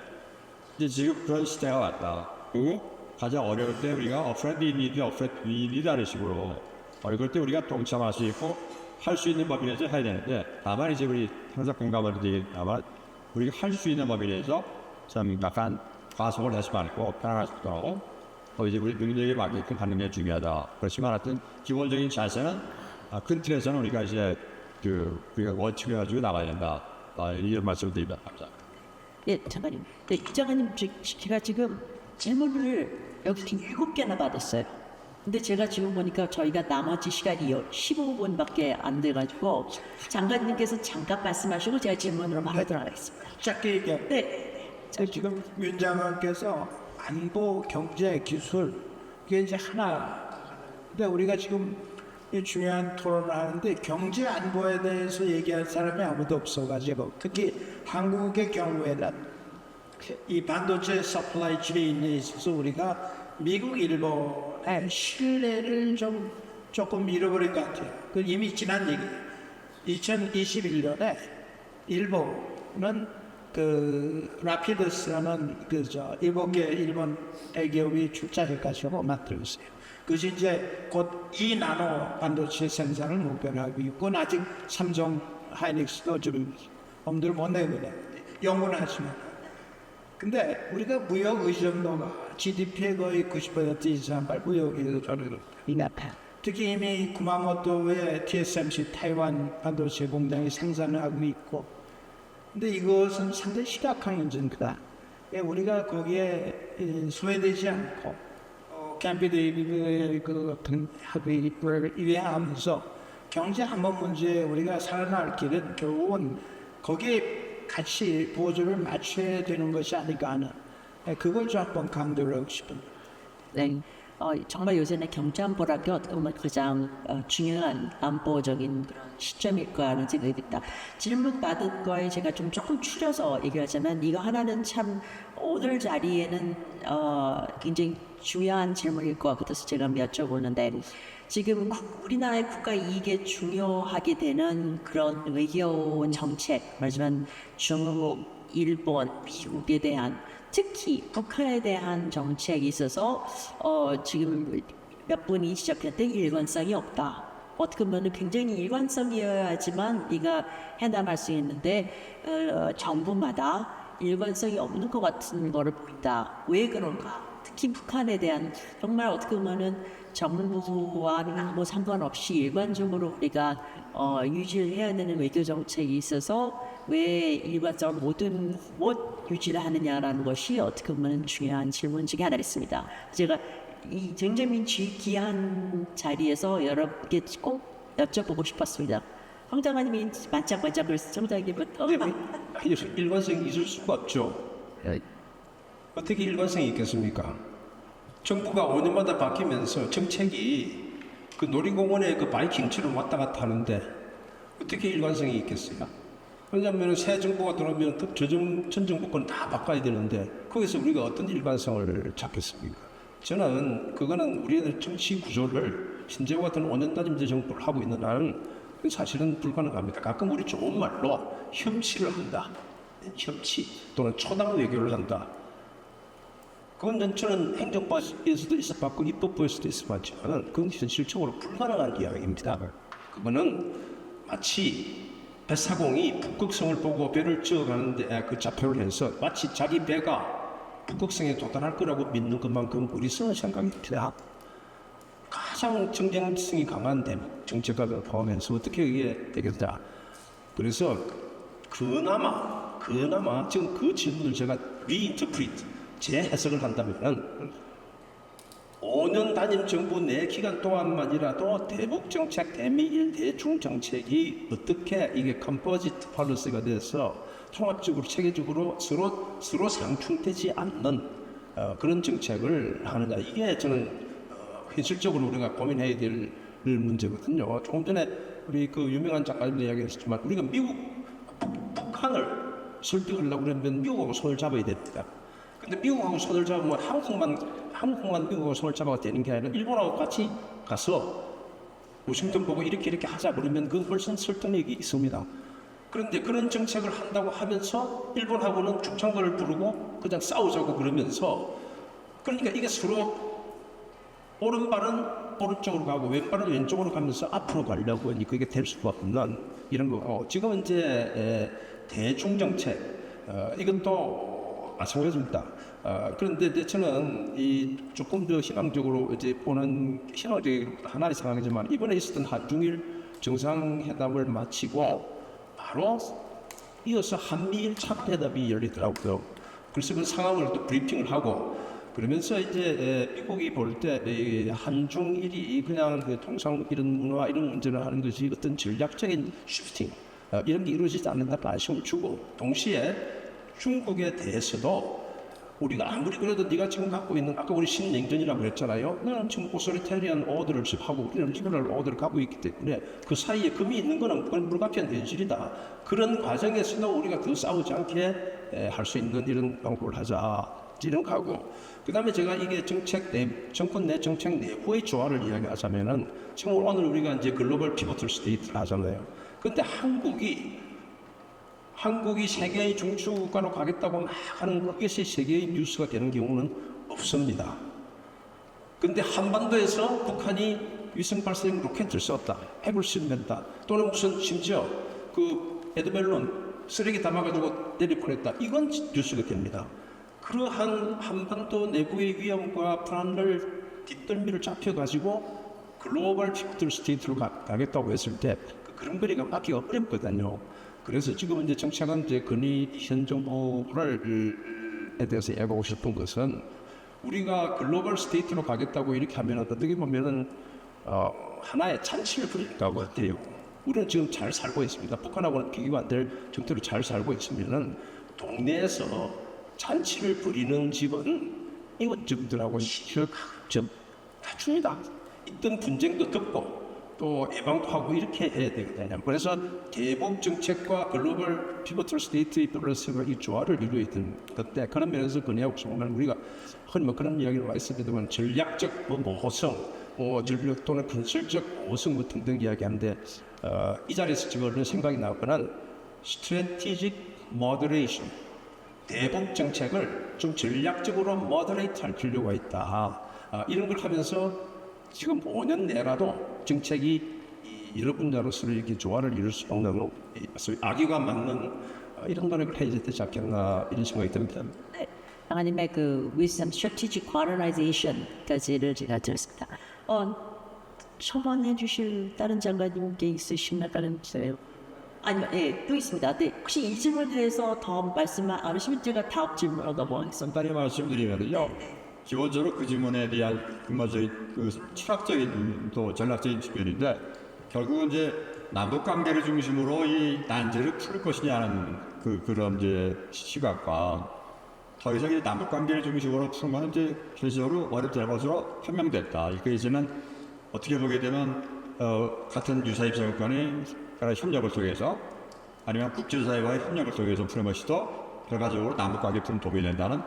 이제 지금 그런 시대가 왔다. 그리고 가장 어려울 때 우리가 offend need 하는 식으로 어려울 때 우리가 동참할 수 있고 할 수 있는 법에 대해서 해야 되는데 다만 이제 우리 항상 공감을 드리겠다만 우리가 할 수 있는 법에 대해서 좀 약간 과속을 하지 말고 편안할 수 있도록 이제 우리 능력에 맞게끔 하는 게 중요하다. 그렇지만 하여튼 기본적인 자세는 큰 틀에서는 우리가 이제 우리가 원칙을 가지고 나가야 된다. 이런 말씀을 드립니다. 감사합니다. 예, 장관님. 네, 장관님, 제가 지금 질문을 여기 7개나 받았어요. 근데 제가 지금 보니까 저희가 나머지 시간이 15분밖에 안 돼가지고 장관님께서 잠깐 말씀하시고 제가 질문으로 바로 들어가겠습니다. 짧게 얘기해. 네. 지금 윤 장관께서 안보, 경제, 기술 이게 이제 하나. 근데 우리가 지금 이 중요한 토론을 하는데 경제 안보에 대해서 얘기할 사람이 아무도 없어가지고 특히 한국의 경우에는 이 반도체 서플라이 체인에 있어서 우리가 미국, 일본의 신뢰를 조금 잃어버린 것 같아요. 그 이미 지난 얘기예요. 2021년에 일본은 라피더스라는 일본계 일본 대기업이 출자해가지고 만들고 있어요. 그것이 이제 곧 2나노 반도체 생산을 목표로 하고 있고 아직 삼성 하이닉스도 좀 엄두를 못 내고 있는데 연구는 하지만 근데 우리가 무역 의존도가 GDP의 거의 90% 이상 무역에도 저는 특히 이미 구마모토의 TSMC 타이완 반도체 공장이 생산을 하고 있고 근데 이것은 상당히 심각한 문제입니다. 우리가 거기에 소외되지 않고 캠프 데이비드의 그 어떤 합의를 이해하면서 경제 한번 문제 우리가 살아날 길은 결국은 거기에 같이 보조를 맞춰야 되는 것이 아닐까 하는 그걸 좀 한번 강조를 하고 싶습니다. 네. 정말 요새는 경제 안보라는 어떻게 보면 가장 중요한 안보적인 그런 시점일 거라는 생각이 듭니다. 질문 받은 거에 제가 조금 추려서 얘기하자면 이거 하나는 참 오늘 자리에는 굉장히 중요한 질문일 것 같아서 제가 여쭤보는데 지금 우리나라의 국가 이익에 중요하게 되는 그런 외교 정책, 말하자면 중국, 일본, 미국에 대한 특히 북한에 대한 정책에 있어서 지금 몇 분이 지적했는데 일관성이 없다. 어떻게 보면 굉장히 일관성이어야지만 네가 해남할 수 있는데 정부마다 일관성이 없는 것 같은 거를 보인다. 왜 그런가? 특히 북한에 대한 정말 어떻게 보면은 정부와는 뭐 상관없이 일관적으로 우리가 유지를 해야 되는 외교 정책이 있어서 왜 일관적으로 못 유지를 하느냐라는 것이 어떻게 보면 중요한 질문 중에 하나였습니다. 제가 이 굉장히 귀한 자리에서 여러분께 꼭 여쭤보고 싶었습니다. 황 장관님이 반짝반짝 그래서 청장님은 일관성이 있을 수가 없죠. 어떻게 일관성이 있겠습니까? 정부가 5년마다 바뀌면서 정책이 그 놀이공원에 그 바이킹처럼 왔다 갔다 하는데 어떻게 일관성이 있겠어요? 왜냐하면 새 정부가 들어오면 전 정부권 다 바꿔야 되는데 거기서 우리가 어떤 일관성을 찾겠습니까? 저는 그거는 우리의 정치 구조를 현재와 같은 5년 단임제 정부를 하고 있는 한은 사실은 불가능합니다. 가끔 우리 좋은 말로 협치를 한다. 협치 또는 초당 외교를 한다. 그건 저는 행정부에서도 있어봤고 입법부에서도 있어봤지만 그건 현실적으로 불가능한 이야기입니다. 그거는 마치 배사공이 북극성을 보고 배를 찌어가는데 그 좌표를 해서 마치 자기 배가 북극성에 도달할 거라고 믿는 것만큼 어리석은 생각입니다. 가장 정쟁성이 강한 정책을 포함해서 어떻게 이게 되겠다. 그래서 그나마 지금 그 질문을 제가 리인터프리트 재해석을 한다면 5년 단임 정부 내 기간 동안만이라도 대북 정책, 대미일 대중 정책이 어떻게 이게 컴포지트 팔러스가 돼서 통합적으로 체계적으로 서로 상충되지 않는 그런 정책을 하느냐 이게 저는 현실적으로 우리가 고민해야 될 문제거든요. 조금 전에 우리 그 유명한 작가님도 이야기했지만 우리가 북한을 설득하려고 그러면 미국하고 손을 잡아야 됩니다. 근데 미국하고 손을 잡으면 한국만 미국하고 손을 잡아야 되는 게 아니라 일본하고 같이 가서 워싱턴 보고 이렇게 하자 그러면 그건 훨씬 설득력이 있습니다. 그런데 그런 정책을 한다고 하면서 일본하고는 중창권을 부르고 그냥 싸우자고 그러면서 그러니까 이게 서로 오른발은 오른쪽으로 가고 왼발은 왼쪽으로 가면서 앞으로 가려고 하니 그게 될 수가 없는 이런 거. 지금 이제 대중정책 이것도 마찬가지입니다. 그런데 저는 이 조금 더 희망적으로 이제 보는 희망적인 하나의 상황이지만 이번에 있었던 한중일 정상회담을 마치고 바로 이어서 한미일 차회담이 열리더라고요. 그래서 그 상황을 또 브리핑을 하고 그러면서 이제 미국이 볼 때 한중일이 그냥 그 통상 이런 문화 이런 문제를 하는 것이 어떤 전략적인 쉬프팅 이런 게 이루어지지 않는다는 아쉬움을 주고 동시에 중국에 대해서도 우리가 아무리 그래도 네가 지금 갖고 있는 아까 우리 신냉전이라고 그랬잖아요. 너는 지금 오소리테리안 오더를 하고 우리는 리버럴 오더를 갖고 있기 때문에 그 사이에 금이 있는 거는 그건 불가피한 현실이다. 그런 과정에서도 우리가 더 싸우지 않게 할 수 있는 이런 방법을 하자. 이런 거하고 그 다음에 제가 이게 정권 내 정책 내부의 조화를 이야기하자면은 지금 오늘 우리가 이제 글로벌 피보틀 스테이트를 하잖아요. 근데 한국이 세계의 중추국가로 가겠다고 막 하는 그것이 세계의 뉴스가 되는 경우는 없습니다. 근데 한반도에서 북한이 위성 발사용 로켓을 쐈다, 핵을 쏜다, 또는 무슨 심지어 그 에드벨론 쓰레기 담아가지고 내려보냈다. 이건 뉴스가 됩니다. 그러한 한반도 내부의 위험과 불안을 뒷덜미를 잡혀가지고 글로벌 피보틀 스테이트로 가겠다고 했을 때 그런 거리가 막기가 어렵거든요. 그래서 지금 이제 정책은 이제 건의 현 정부에 대해서 얘기하고 싶은 것은 우리가 글로벌 스테이트로 가겠다고 이렇게 하면 어떻게 보면은 하나의 잔치를 부린다고 해요. 우리는 지금 잘 살고 있습니다. 북한하고는 비교가 안 될 정도로 잘 살고 있으면은 동네에서 잔치를 부리는 집은 이웃집들하고 좀 다줍니다. 있던 분쟁도 듣고 또 예방도 하고 이렇게 해야 되거든요. 그래서 대북 정책과 글로벌 피보틀 스테이트 플러스가 이 조화를 이루어 있던 그때 그런 면에서 그네하고 정말 우리가 흔히 뭐 그런 이야기를 많이 쓰지만 전략적 모호성, 전략 또는 건설적 모호성 등등 이야기하는데 이 자리에서 지금 생각이 나거나 스트래티직 모더레이션, 대북 정책을 좀 전략적으로 모더레이트 할 필요가 있다. 이런 걸 하면서 지금 5년 내라도 정책이 여러 분야로서 이렇게 조화를 이룰 수 없는 악의가 맞는 이런 노력을 해야 되지 않겠나 이런 생각이 듭니다. 네, 장관님의 그 wisdom strategic modernization,까지를 제가 들었습니다. 첨언해 주실 다른 장관님께 있으시면 다른 주세요. 아니요, 네, 또 있습니다. 네, 혹시 이 질문에 대해서 더 말씀 안 하시면 제가 다음 질문으로 넘어가겠습니다. 간단히 말씀드리면요. 기본적으로 그 질문에 대한 그 철학적인 또 전략적인 측면인데 결국은 이제 남북 관계를 중심으로 이 난제를 풀 것이냐는 그런 이제 시각과 더 이상 이 남북 관계를 중심으로 푸는 것은 이제 실질적으로 어렵다는 것으로 판명됐다. 그래서는 어떻게 보게 되면 같은 유사입 정권의 협력을 통해서 아니면 국제사회와의 협력을 통해서 푸는 것이 더 결과적으로 남북 관계 푸는 도움이 된다는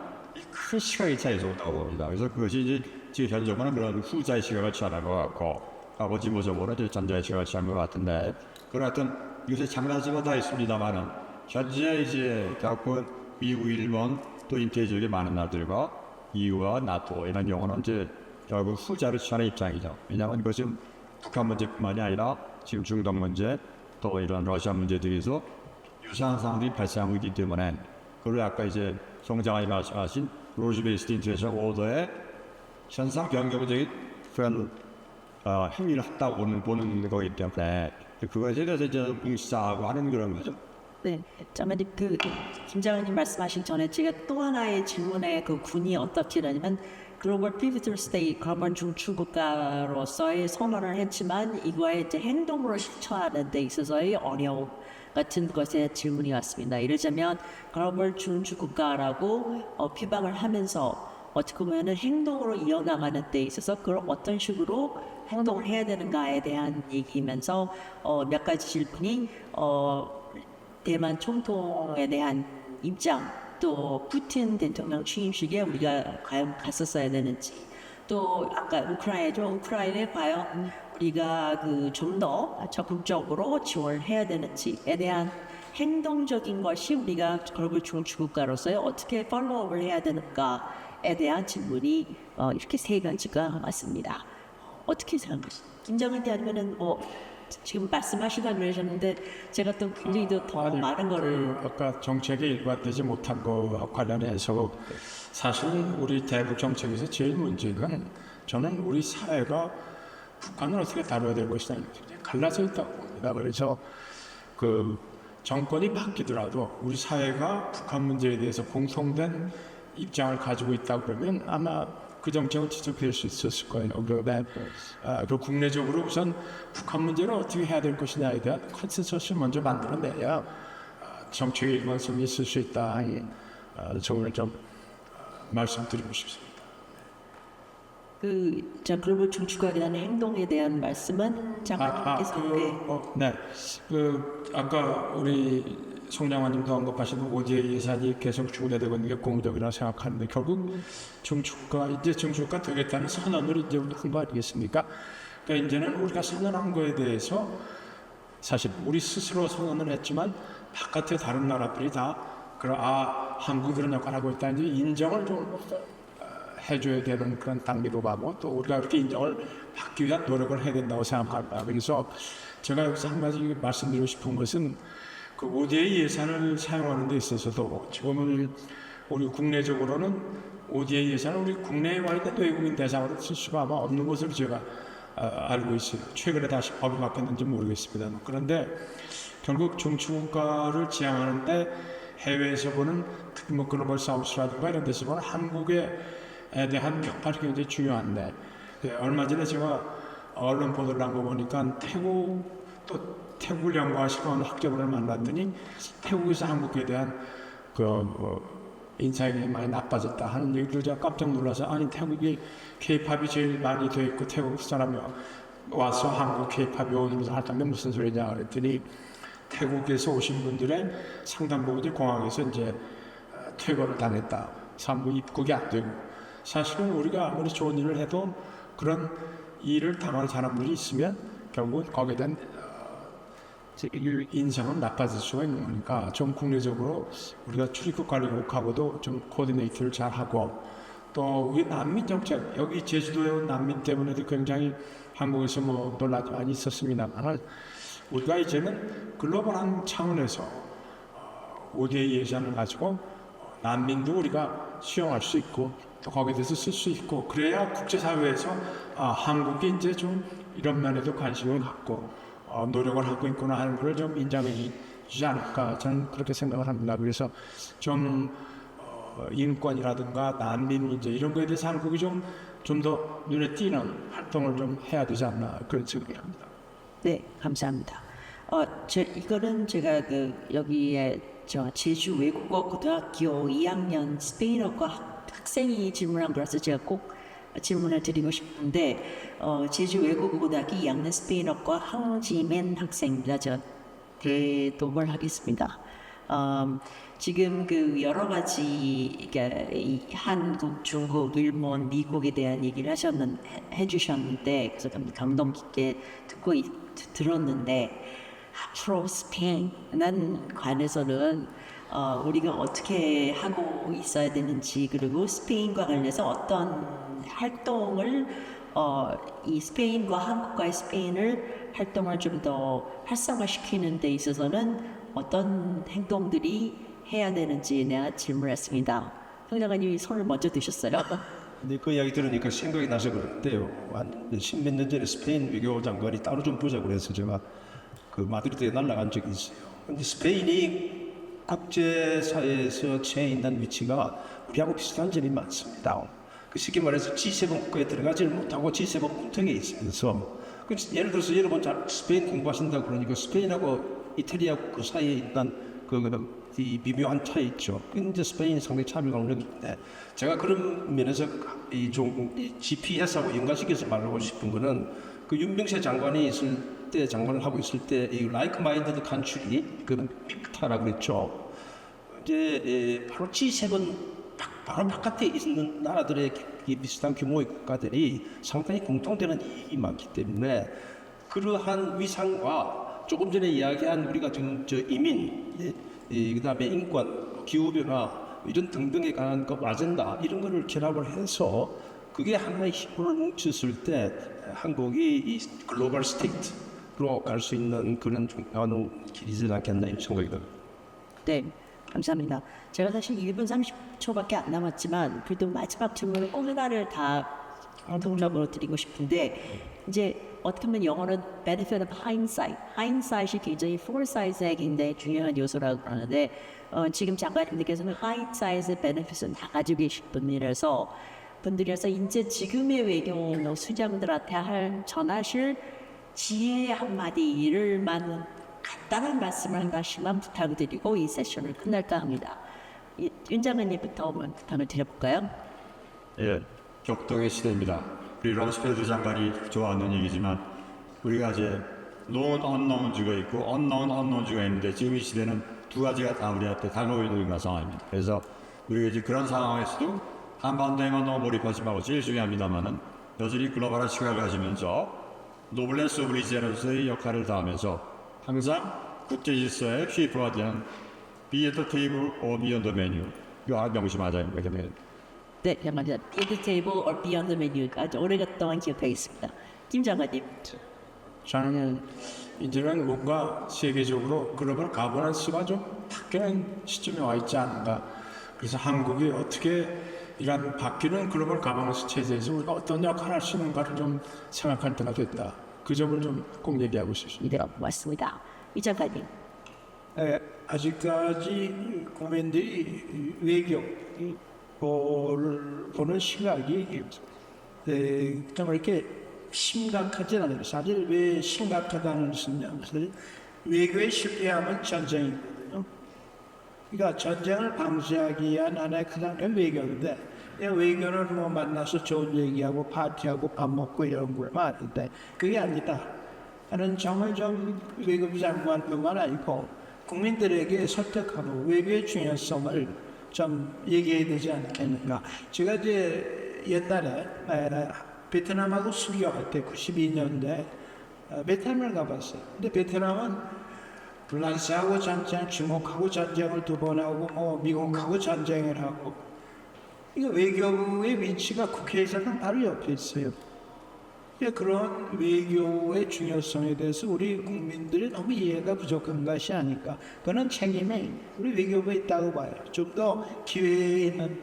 큰 시각의 차이에서 온다고 봅니다. 그래서 그것이 이제 지금 현 정권은 그런 후자의 시각을 취하는 것 같고 아버지 모적으로 이제 전자의 시각을 취한 것 같은데 그런 하여튼 요새 장난치고 다 있습니다만은 현재 이제 갖고 미국, 일본 또 인태 지역의 많은 나라들과 EU와 나토 이런 경우는 이제 결국 후자를 취하는 입장이죠. 왜냐하면 이것은 북한 문제뿐만이 아니라 지금 중동 문제 또 이런 러시아 문제들에서 유사한 상황들이 발생하고 있기 때문에 그걸 아까 이제 송장관이 말씀하신 로즈베이스드 인터내셔널 오더의 현상 변경적인 그런 행위를 했다고 보는 거기 때문에 그것에 대해서 이제 응시하고 하는 그런 거죠. 네, 장관님 김 장관님 말씀하신 전에 제가 또 하나의 질문에 그 군이 어떻게냐면 글로벌 피비틀 스테이트 글로벌 중추국가로서의 선언을 했지만 이거에 이제 행동으로 실천하는 데 있어서의 어려움 같은 것에 질문이 왔습니다. 이러자면 글로벌 중추국가라고 비방을 하면서 어떻게 보면은 행동으로 이어나가는 데 있어서 그걸 어떤 식으로 행동을 해야 되는가에 대한 얘기면서 몇 가지 질문이 대만 총통에 대한 입장 또 푸틴 대통령 취임식에 우리가 과연 갔었어야 되는지 또 아까 우크라이나에 과연 우리가 좀 더 적극적으로 지원을 해야 되는지에 대한 행동적인 것이 우리가 글로벌 중추국가로서의 어떻게 팔로우업을 해야 되는가에 대한 질문이 이렇게 세 가지가 왔습니다. 어떻게 생각하십니까? 김정은 대한민국은 지금 말씀하시다 그러셨는데 제가 또 굉장히 더 많은 거를 아까 정책에 일관되지 못한 거와 관련해서 사실 우리 대북 정책에서 제일 문제가 저는 우리 사회가 북한을 어떻게 다뤄야 될 것이냐 굉장히 갈라져 있다고 봅니다. 그래서 그 정권이 바뀌더라도 우리 사회가 북한 문제에 대해서 공통된 입장을 가지고 있다 그러면 아마 그 정책은 지속될 수 있었을 거예요. 그런데 그 국내적으로 우선 북한 문제를 어떻게 해야 될 것이냐에 대한 컨센서스를 먼저 만들어내야 정책의 일관성이 있을 수 있다. 저는 좀 말씀드리고 싶습니다. 글로벌 중추국가에 대한 행동에 대한 말씀은 장관님께서 네, 아까 우리 송 장관님도 언급하신 ODA 예산이 계속 추구되고 있는 게 공적이라고 생각하는데 결국 정축가 되겠다는 선언을 이제 우리 한 거 아니겠습니까? 그러니까 이제는 우리가 선언한 거에 대해서 사실 우리 스스로 선언을 했지만 바깥의 다른 나라들이 다 한국이 그런 역할을 하고 있다 이제 인정을 좀 해줘야 되는 그런 단계로 가고 또 우리가 그렇게 인정을 받기 위한 노력을 해야 된다고 생각합니다. 그래서 제가 여기서 한 가지 말씀드리고 싶은 것은 그 ODA 예산을 사용하는 데 있어서도 지금은 우리 국내적으로는 ODA 예산을 우리 국내에 와 있는 외국인 대상으로 쓸 수가 아마 없는 것으로 제가 알고 있어요. 최근에 다시 법이 바뀌었는지 모르겠습니다. 그런데 결국 중추국가를 지향하는데 해외에서 보는 특히 글로벌 사우스라든가 이런 데서 보는 한국의 대한 역할이 굉장히 중요한데 얼마 전에 제가 언론 보도를 한 거 보니까 태국을 연구하시고 어느 학자분을 만났더니 태국에서 한국에 대한 인상이 많이 나빠졌다 하는 얘기를 제가 깜짝 놀라서 아니 태국이 K-팝이 제일 많이 돼 있고 태국 사람이 와서 한국 K-팝이 오면서 할텐데 무슨 소리냐 그랬더니 태국에서 오신 분들의 상당 부분이 공항에서 이제 퇴거를 당했다. 한국 입국이 안 되고 사실은 우리가 아무리 좋은 일을 해도 그런 일을 당하는 사람들이 있으면 결국 거기에 대한 인상은 나빠질 수가 있는 거니까 좀 국내적으로 우리가 출입국 관리국하고도 좀 코디네이트를 잘 하고 또 우리 난민 정책 여기 제주도에 온 난민 때문에도 굉장히 한국에서 뭐 논란이 많이 있었습니다만 우리가 이제는 글로벌한 차원에서 ODA 예산을 가지고 난민도 우리가 수용할 수 있고 또 거기에 대해서 쓸 수 있고 그래야 국제사회에서 한국이 이제 좀 이런 면에도 관심을 갖고 노력을 하고 있구나 하는 걸 좀 인정해 주지 않을까 저는 그렇게 생각을 합니다. 그래서 좀 인권이라든가 난민 문제 이런 거에 대해서 한국이 좀 더 눈에 띄는 활동을 좀 해야 되지 않나 그런 생각이 합니다. 네, 감사합니다. 이거는 제가 여기에 제주 외국어 고등학교 2학년 스페인어과 학생이 질문한 거라서 제가 꼭 질문을 드리고 싶은데 제주 외국어 고등학교 2학년 스페인어과 황지맨 학생입니다. 저 대동을 하겠습니다. 지금 여러 가지 이 한국, 중국, 일본, 미국에 대한 얘기를 해주셨는데 그래서 감동 깊게 들었는데 앞으로 스페인에 관해서는 우리가 어떻게 하고 있어야 되는지 그리고 스페인과 관련해서 어떤 활동을 이 스페인과 한국과의 스페인을 활동을 좀 더 활성화시키는 데 있어서는 어떤 행동들이 해야 되는지 내가 질문했습니다. 성장관님이 손을 먼저 드셨어요. 근데 그 이야기 들으니까 생각이 나서 그런데요. 한 십몇 년 전에 스페인 외교장관이 따로 좀 보자고 그래서 제가 마드리드에 날아간 적이 있어요. 근데 스페인이 국제사회에서 처해 있는 위치가 우리하고 비슷한 점이 많습니다. 쉽게 말해서 G7 국가에 들어가지를 못하고 G7 문턱에 있으면서 예를 들어서 여러분 스페인 공부하신다고 그러니까 스페인하고 이태리하고 그 사이에 있는 이 미묘한 차이 있죠. 이제 스페인이 상당히 차별가 어려운데 제가 그런 면에서 좀 GPS하고 연관시켜서 말하고 싶은 거는 윤병세 장관이 있을 때 장관을 하고 있을 때 이 라이크 마인드드 컨트리 믹타라고 그랬죠. 이제 바로 G7 바로 바깥에 있는 나라들의 비슷한 규모의 국가들이 상당히 공통되는 이익이 많기 때문에 그러한 위상과 조금 전에 이야기한 우리가 지금 이민, 그다음에 인권, 기후변화 이런 등등에 관한 아젠다 이런 거를 결합을 해서 그게 하나의 힘을 뭉쳤을 때 한국이 이 글로벌 스테이트로 갈 수 있는 그런 중요한 길이지 않겠나 이런 생각이 듭니다. 네, 감사합니다. 제가 사실 1분 30초밖에 안 남았지만 그래도 마지막 질문을 꼭 하나를 다 공통적으로 드리고 싶은데 이제 어떻게 보면 영어는 benefit of hindsight, hindsight이 굉장히 foresight에 굉장히 중요한 요소라고 하는데 지금 장관님께서는 hindsight의 benefit은 다 가지고 계신 분들이라서 이제 지금의 외교 수장들한테 전하실 지혜 한마디를만 간단한 말씀을 한 가지만 부탁드리고 이 세션을 끝낼까 합니다. 윤 장관님부터 부탁을 드려볼까요? 예, 격동의 시대입니다. 우리 럼스펠드 장관이 좋아하는 얘기지만 우리가 이제 known unknown주가 있고 unknown unknown주가 있는데 지금 이 시대는 두 가지가 다 우리한테 다가오는 상황입니다. 그래서 우리가 이제 그런 상황에서도 한반도에만 너무 몰입하지 말고 제일 중요합니다만은 여전히 글로벌한 시각을 가지면서 노블레스 오브 리제너스의 역할을 다하면서 항상 국제 질서의 쉐이프가 되는 be at the table or beyond the menu 이거 명심하자는 거겠네요. 네, 잠깐만요. At the table or beyond the menu까지 오랫동안 기억하겠습니다. 김 장관님. 저는 이제는 뭔가 세계적으로 글로벌 가버넌스가 좀 바뀌는 시점에 와 있지 않는가. 그래서 한국이 어떻게 이런 바뀌는 글로벌 가버넌스 체제에서 우리가 어떤 역할을 할 수 있는가를 좀 생각할 때가 됐다. 그 점을 좀 꼭 얘기하고 싶습니다. 네, 고맙습니다. 이 장관님. 아직까지 국민들이 외교, 보는 시각이 정말 이렇게 심각하진 않아요. 사실 왜 심각하다는 것은 외교에 실패하면 전쟁이거든요. 그러니까 전쟁을 방지하기 위한 하나의 가장 큰 외교인데 외교는 뭐 만나서 좋은 얘기하고 파티하고 밥 먹고 이런 거만 하는데 그게 아니다. 하는 정말 좀 외교부 장관뿐만 아니고 국민들에게 설득하고 외교의 중요성을 좀 얘기해야 되지 않겠는가. 제가 이제 옛날에 베트남하고 수교할 때 92년대 베트남을 가봤어요. 근데 베트남은 프랑스하고 전쟁, 중국하고 전쟁을 2번 하고 뭐 미국하고 전쟁을 하고 이거 외교부의 위치가 국회에서는 바로 옆에 있어요. 그런 외교의 중요성에 대해서 우리 국민들이 너무 이해가 부족한 것이 아닐까. 그런 책임이 우리 외교부에 있다고 봐요. 좀 더 기회 있는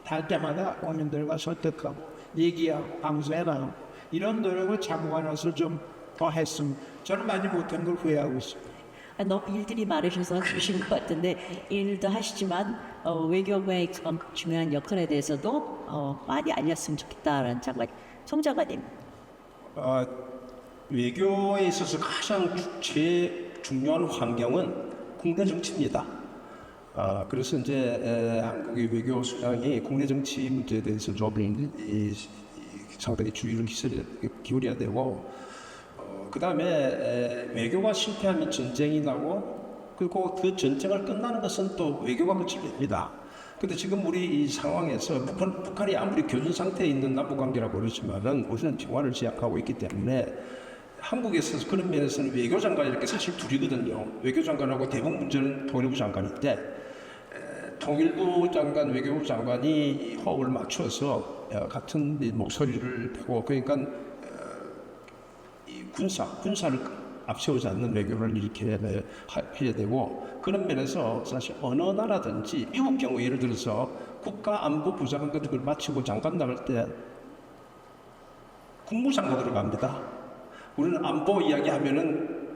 할 때마다 국민들과 설득하고 얘기하고 방송해나가고 이런 노력을 장관으로서 좀 더 했으면 저는 많이 못한 걸 후회하고 있습니다. 너무 일들이 많으셔서 주신 것 같은데 일도 하시지만 외교부의 중요한 역할에 대해서도 많이 알렸으면 좋겠다라는 장관. 송 장관님. 외교에 있어서 가장 제일 중요한 환경은 국내 정치입니다. 그래서 이제 한국의 외교 수장이 국내 정치 문제에 대해서 좀 상당히 주의를 기울여야 되고, 그 다음에 외교가 실패하면 전쟁이 나고, 그리고 그 전쟁을 끝나는 것은 또 외교가 끝이 됩니다. 근데 지금 우리 이 상황에서 북한이 아무리 교전 상태에 있는 남북관계라고 그러지만은 우리는 평화를 제약하고 있기 때문에 한국에서 그런 면에서는 외교장관이 이렇게 사실 둘이거든요. 외교장관하고 대북 문제는 통일부 장관인데 통일부 장관, 외교부 장관이 호흡을 맞춰서 같은 목소리를 내고, 그러니까 이 군사를 앞세우지 않는 외교를 이렇게 해야 되고, 그런 면에서 사실 어느 나라든지 미국 경우 예를 들어서 국가안보부 장관 같은 걸 마치고 장관 나갈 때 국무장관으로 갑니다. 우리는 안보 이야기하면은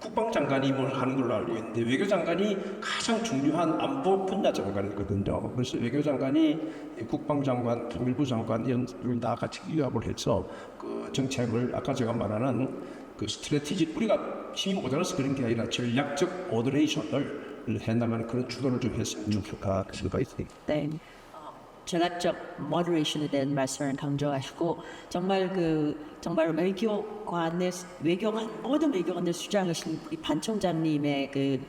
국방장관이 뭘 하는 걸로 알고 있는데 외교장관이 가장 중요한 안보 분야 장관이거든요. 그래서 외교장관이 국방장관, 통일부 장관 이런 다 같이 규합을 해서 그 정책을 아까 제가 말하는 그 스트래티지 우리가 힘이 모자라서 그런 게 아니라 전략적 오더레이션을 해나가는 그런 주도를 좀 했으면 좋겠다. 그가 있습니다. 네. 전략적 모더레이션에 대한 말씀을 강조하시고 정말 모든 외교관들 수장이신 이 반 총장님의 그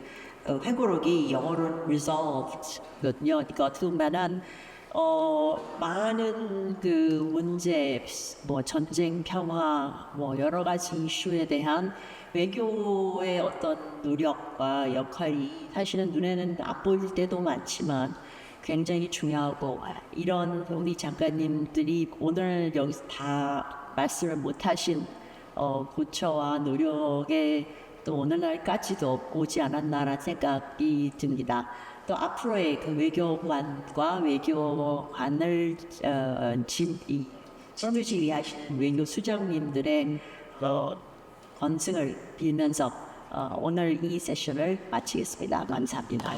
회고록이 영어로 resolved거든요. 그러니까 어떻게 보면은 많은 그 문제, 뭐 전쟁, 평화, 뭐 여러 가지 이슈에 대한 외교의 어떤 노력과 역할이 사실은 눈에는 안 보일 때도 많지만 굉장히 중요하고, 이런 우리 장관님들이 오늘 여기서 다 말씀을 못하신 고초와 노력에 또 오늘날까지도 오지 않았나라는 생각이 듭니다. 또 앞으로의 그 외교관과 외교관을 지휘하시는 외교 수장님들의 건승을 빌면서 오늘 이 세션을 마치겠습니다. 감사합니다.